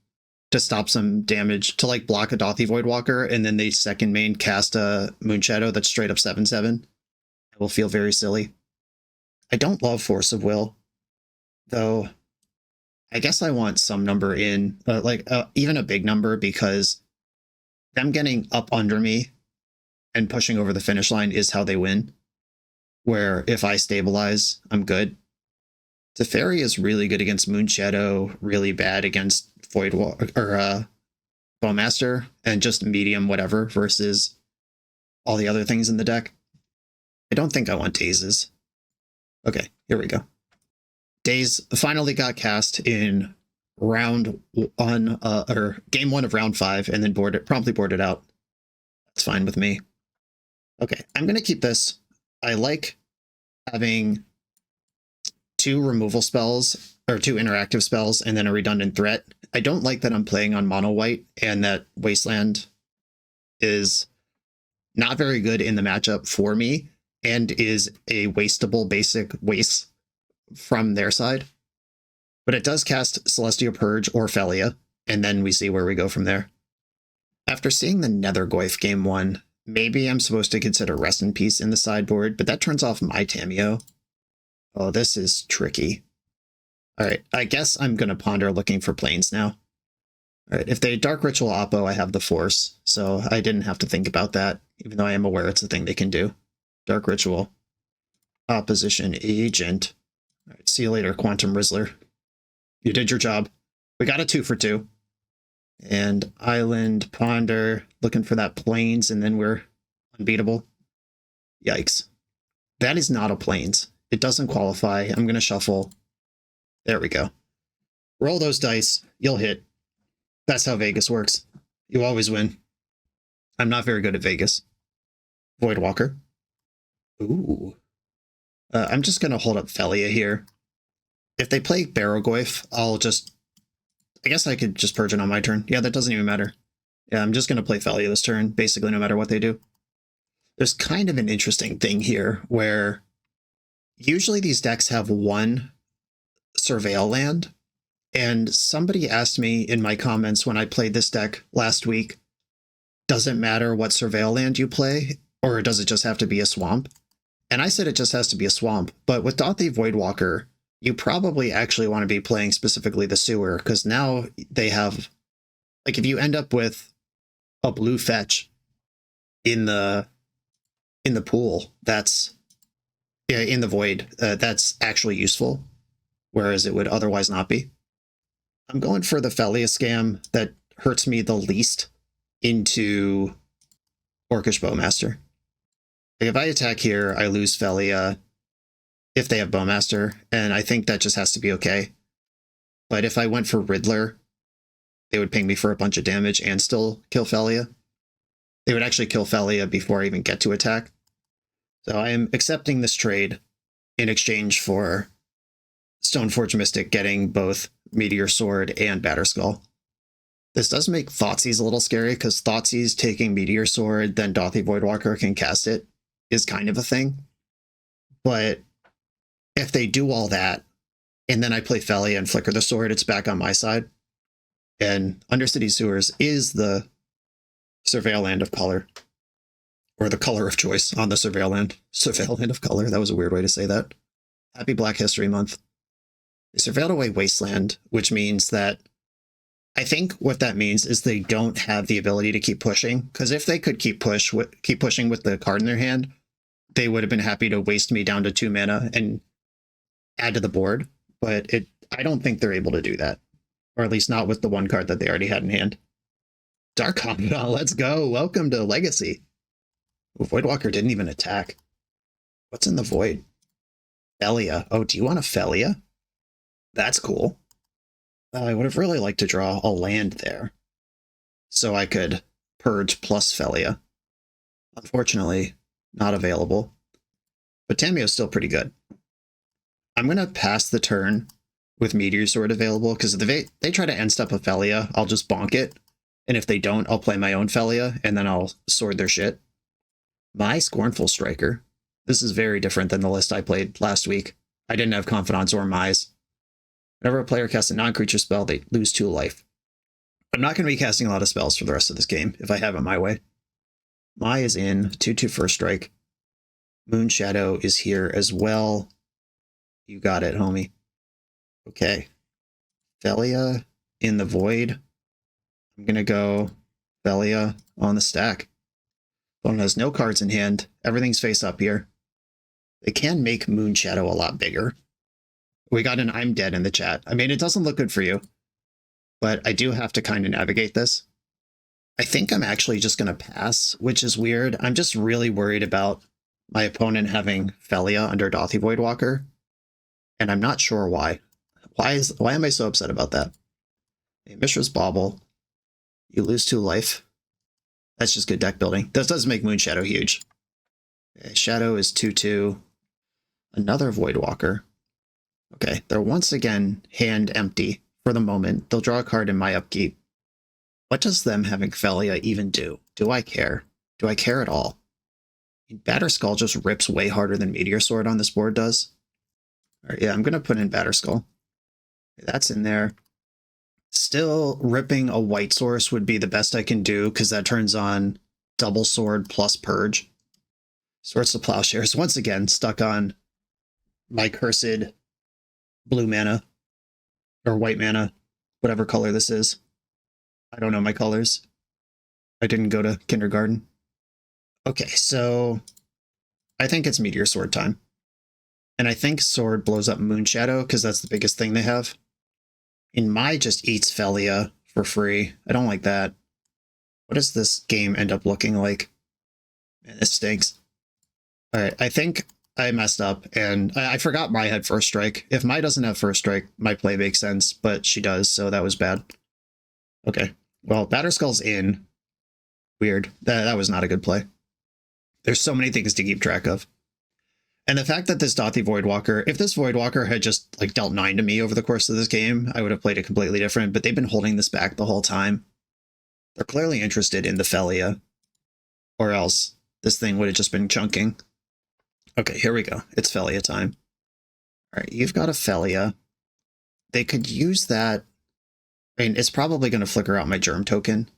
to stop some damage, to like block a Dothy Voidwalker, and then they second main cast a Moonshadow that's straight up 7/7, I will feel very silly. I don't love Force of Will, though. I guess I want some number in, even a big number, because them getting up under me and pushing over the finish line is how they win. Where if I stabilize, I'm good. Teferi is really good against Moonshadow, really bad against Bowmaster, and just medium whatever versus all the other things in the deck. I don't think I want Dazes. Okay, here we go. Daze finally got cast in round 1, or game 1 of round 5, and then promptly boarded out. That's fine with me. Okay, I'm going to keep this. I like having 2 removal spells, or 2 interactive spells, and then a redundant threat. I don't like that I'm playing on mono white, and that Wasteland is not very good in the matchup for me, and is a wasteable basic waste from their side. But it does cast Celestial Purge or Phelia, and then we see where we go from there. After seeing the Nethergoyf game 1, maybe I'm supposed to consider Rest in Peace in the sideboard, but that turns off my Tamiyo. Oh, this is tricky. Alright, I guess I'm going to ponder looking for planes now. Alright, if they Dark Ritual Oppo, I have the Force, so I didn't have to think about that, even though I am aware it's a thing they can do. Dark Ritual. Opposition Agent. Alright, see you later, Quantum Rizzler. You did your job. We got a 2 for 2. And Island, Ponder, looking for that Plains, and then we're unbeatable. Yikes. That is not a Plains. It doesn't qualify. I'm going to shuffle. There we go. Roll those dice. You'll hit. That's how Vegas works. You always win. I'm not very good at Vegas. Voidwalker. Ooh. I'm just going to hold up Phelia here. If they play Barrogoyf, I guess I could just purge it on my turn. Yeah, that doesn't even matter. Yeah, I'm just going to play Phelia this turn, basically no matter what they do. There's kind of an interesting thing here where usually these decks have 1 Surveil land, and somebody asked me in my comments when I played this deck last week, does it matter what Surveil land you play, or does it just have to be a swamp? And I said it just has to be a swamp, but with Dothy Voidwalker, you probably actually want to be playing specifically the sewer, because now they have, like, if you end up with a blue fetch in the pool, that's, yeah, in the void, that's actually useful, whereas it would otherwise not be. I'm going for the Phelia scam that hurts me the least into Orcish Bowmaster. Like, if I attack here, I lose Phelia if they have Bowmaster, and I think that just has to be okay. But if I went for Riddler, they would ping me for a bunch of damage and still kill Phelia. They would actually kill Phelia before I even get to attack. So I am accepting this trade in exchange for Stoneforge Mystic getting both Meteor Sword and Batterskull. This does make Thoughtseize a little scary, because Thoughtseize taking Meteor Sword, then Dothy Voidwalker can cast it, is kind of a thing. But if they do all that, and then I play Phelia and flicker the sword, it's back on my side. And Undercity Sewers is the Surveil land of color. Or the color of choice on the Surveil land. Surveil land of color, that was a weird way to say that. Happy Black History Month. They surveilled away Wasteland, which means that I think what that means is they don't have the ability to keep pushing, because if they could keep pushing with the card in their hand, they would have been happy to waste me down to 2 mana and add to the board, but I don't think they're able to do that, or at least not with the 1 card that they already had in hand. Dark Commandant, let's go. Welcome to Legacy. Ooh, Voidwalker didn't even attack. What's in the void? Phelia. Oh, do you want a Phelia? That's cool. I would have really liked to draw a land there, so I could Purge plus Phelia. Unfortunately, not available. But Tamiyo's still pretty good. I'm going to pass the turn with Meteor Sword available, because if they try to end step a Phelia, I'll just bonk it. And if they don't, I'll play my own Phelia, and then I'll sword their shit. My Scornful Striker. This is very different than the list I played last week. I didn't have Confidants or Mize. Whenever a player casts a non-creature spell, they lose 2 life. I'm not going to be casting a lot of spells for the rest of this game, if I have it my way. Mai is in, 2/2 first strike. Moon Shadow is here as well. You got it, homie. Okay. Phelia in the void. I'm going to go Phelia on the stack. Opponent has no cards in hand. Everything's face up here. They can make Moon Shadow a lot bigger. We got an I'm dead in the chat. I mean, it doesn't look good for you, but I do have to kind of navigate this. I think I'm actually just going to pass, which is weird. I'm just really worried about my opponent having Phelia under Dauthi Voidwalker, and I'm not sure why. Why am I so upset about that? A Mishra's Bauble. You lose 2 life. That's just good deck building. This does make Moon Shadow huge. Okay, Shadow is 2/2. Another Voidwalker. Okay, they're once again hand empty for the moment. They'll draw a card in my upkeep. What does them having Phelia even do? Do I care? Do I care at all? Batterskull just rips way harder than Meteor Sword on this board does. All right, yeah, I'm going to put in Batterskull. That's in there. Still, ripping a white source would be the best I can do, because that turns on double sword plus purge. Swords to Plowshares, once again, stuck on my cursed blue mana, or white mana, whatever color this is. I don't know my colors. I didn't go to kindergarten. Okay, so I think it's Meteor Sword time. And I think Sword blows up Moon Shadow, because that's the biggest thing they have. In my just eats Phelia for free. I don't like that. What does this game end up looking like? Man, this stinks. Alright, I think I messed up, and I forgot Mai had first strike. If Mai doesn't have first strike, my play makes sense, but she does, so that was bad. Okay, well, Batterskull's in. Weird. That was not a good play. There's so many things to keep track of. And the fact that this Dauthi Voidwalker, if this Voidwalker had just like dealt 9 to me over the course of this game, I would have played it completely different, but they've been holding this back the whole time. They're clearly interested in the Phelia, or else this thing would have just been chunking. Okay, here we go. It's Phelia time. All right, you've got a Phelia. They could use that. I mean, it's probably going to flicker out my Germ token.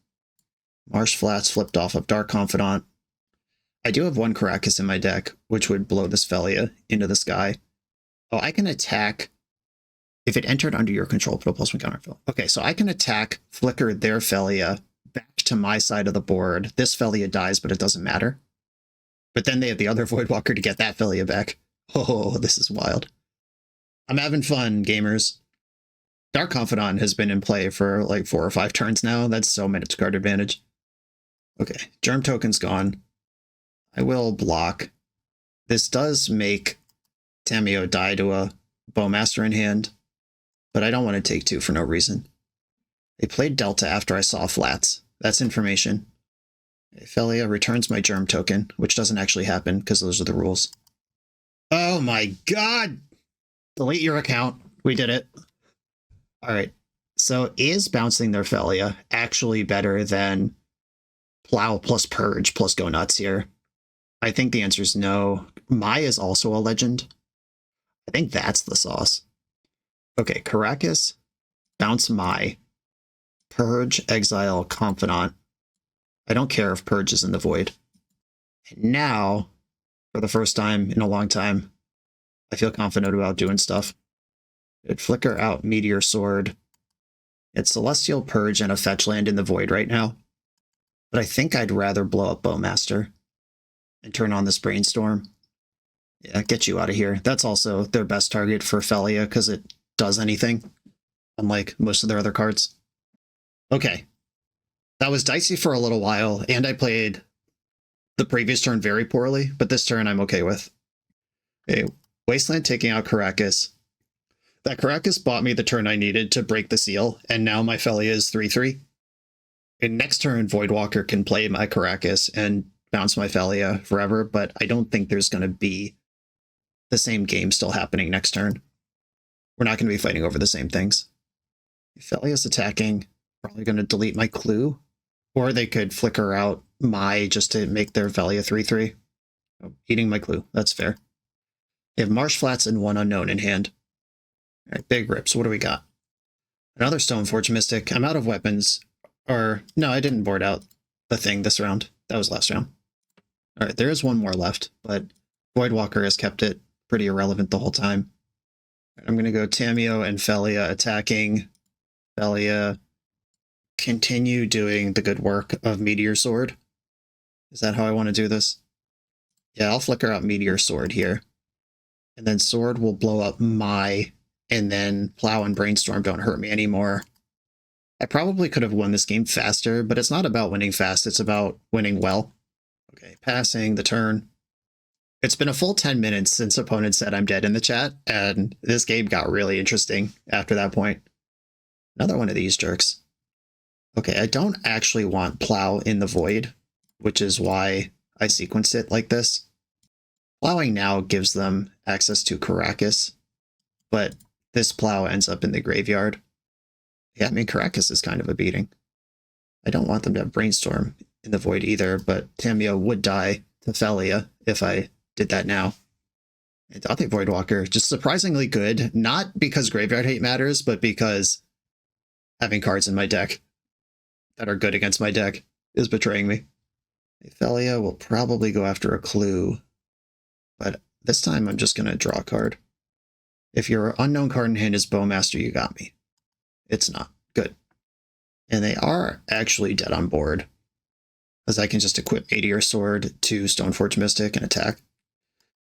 Marsh Flats flipped off of Dark Confidant. I do have 1 Caracas in my deck, which would blow this Phelia into the sky. Oh, I can attack. If it entered under your control, put a +1 counterfill. Okay, so I can attack, flicker their Phelia back to my side of the board. This Phelia dies, but it doesn't matter. But then they have the other Voidwalker to get that Phelia back. Oh, this is wild. I'm having fun, gamers. Dark Confidant has been in play for like 4 or 5 turns now. That's so much card advantage. Okay, Germ token's gone. I will block. This does make Tamiyo die to a Bowmaster in hand, but I don't want to take 2 for no reason. They played Delta after I saw flats. That's information. Phelia returns my Germ token, which doesn't actually happen because those are the rules. Oh my god! Delete your account. We did it. Alright, so is bouncing their Phelia actually better than Plow plus Purge plus Go Nuts here? I think the answer is no. Mai is also a legend. I think that's the sauce. Okay, Caracas, bounce Mai, Purge, Exile, Confidant. I don't care if Purge is in the void. And now, for the first time in a long time, I feel confident about doing stuff. It'd flicker out Meteor Sword. It's Celestial Purge and a fetch land in the void right now. But I think I'd rather blow up Bowmaster and turn on this Brainstorm. Yeah, get you out of here. That's also their best target for Phelia because it does anything, unlike most of their other cards. Okay. That was dicey for a little while, and I played the previous turn very poorly, but this turn I'm okay with. Okay, Wasteland taking out Caracas. That Caracas bought me the turn I needed to break the seal, and now my Phelia is 3/3. And next turn, Voidwalker can play my Caracas and bounce my Phelia forever, but I don't think there's going to be the same game still happening next turn. We're not going to be fighting over the same things. Phelia's attacking, probably going to delete my Clue, or they could flicker out my just to make their Phelia 3/3. Oh, eating my Clue, that's fair. They have Marsh Flats and one Unknown in hand. All right, big rips. What do we got? Another Stoneforge Mystic. I'm out of weapons. Or, no, I didn't board out the thing this round. That was last round. All right, there is one more left, but Voidwalker has kept it pretty irrelevant the whole time. I'm going to go Tamiyo and Phelia attacking. Phelia, continue doing the good work of Meteor Sword. Is that how I want to do this? Yeah, I'll flicker out Meteor Sword here. And then Sword will blow up my, and then Plow and Brainstorm don't hurt me anymore. I probably could have won this game faster, but it's not about winning fast, it's about winning well. Okay, passing the turn. It's been a full 10 minutes since opponent said I'm dead in the chat, and this game got really interesting after that point. Another one of these jerks. Okay, I don't actually want Plow in the Void, which is why I sequence it like this. Plowing now gives them access to Caracas, but this Plow ends up in the graveyard. Yeah, I mean, Caracas is kind of a beating. I don't want them to have Brainstorm in the Void either, but Tamiyo would die to Phelia if I did that now. And I think Voidwalker, just surprisingly good, not because graveyard hate matters, but because having cards in my deck that are good against my deck is betraying me. Phelia will probably go after a Clue, but this time I'm just going to draw a card. If your unknown card in hand is Bowmaster, you got me. It's not. Good. And they are actually dead on board, as I can just equip Meteor Sword to Stoneforge Mystic and attack.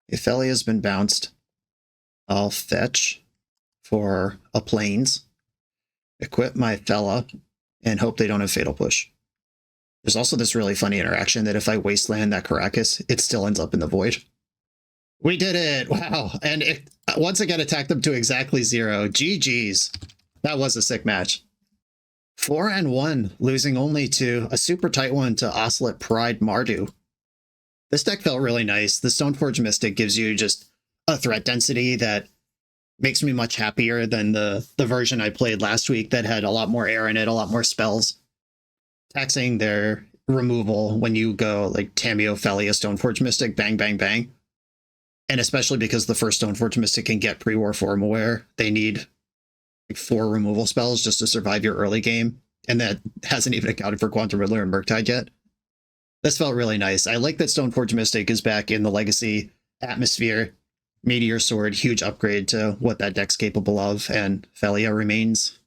If Phelia has been bounced, I'll fetch for a Plains, equip my Fella, and hope they don't have Fatal Push. There's also this really funny interaction that if I Wasteland that Caracas, it still ends up in the Void. We did it! Wow! And it once again attacked them to exactly 0. GG's. That was a sick match. 4-1, losing only to a super tight one to Oslet Pride Mardu. This deck felt really nice. The Stoneforge Mystic gives you just a threat density that makes me much happier than the version I played last week that had a lot more air in it, a lot more spells. Taxing their removal when you go like Tamiyo, Phelia, Stoneforge Mystic, bang, bang, bang. And especially because the first Stoneforge Mystic can get pre-war form aware, they need like 4 removal spells just to survive your early game. And that hasn't even accounted for Quantum Riddler and Murktide yet. This felt really nice. I like that Stoneforge Mystic is back in the Legacy atmosphere. Meteor Sword, huge upgrade to what that deck's capable of, and Phelia remains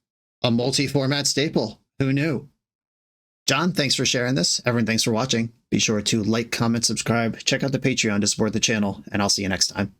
a multi-format staple. Who knew? John, thanks for sharing this. Everyone, thanks for watching. Be sure to like, comment, subscribe, check out the Patreon to support the channel, and I'll see you next time.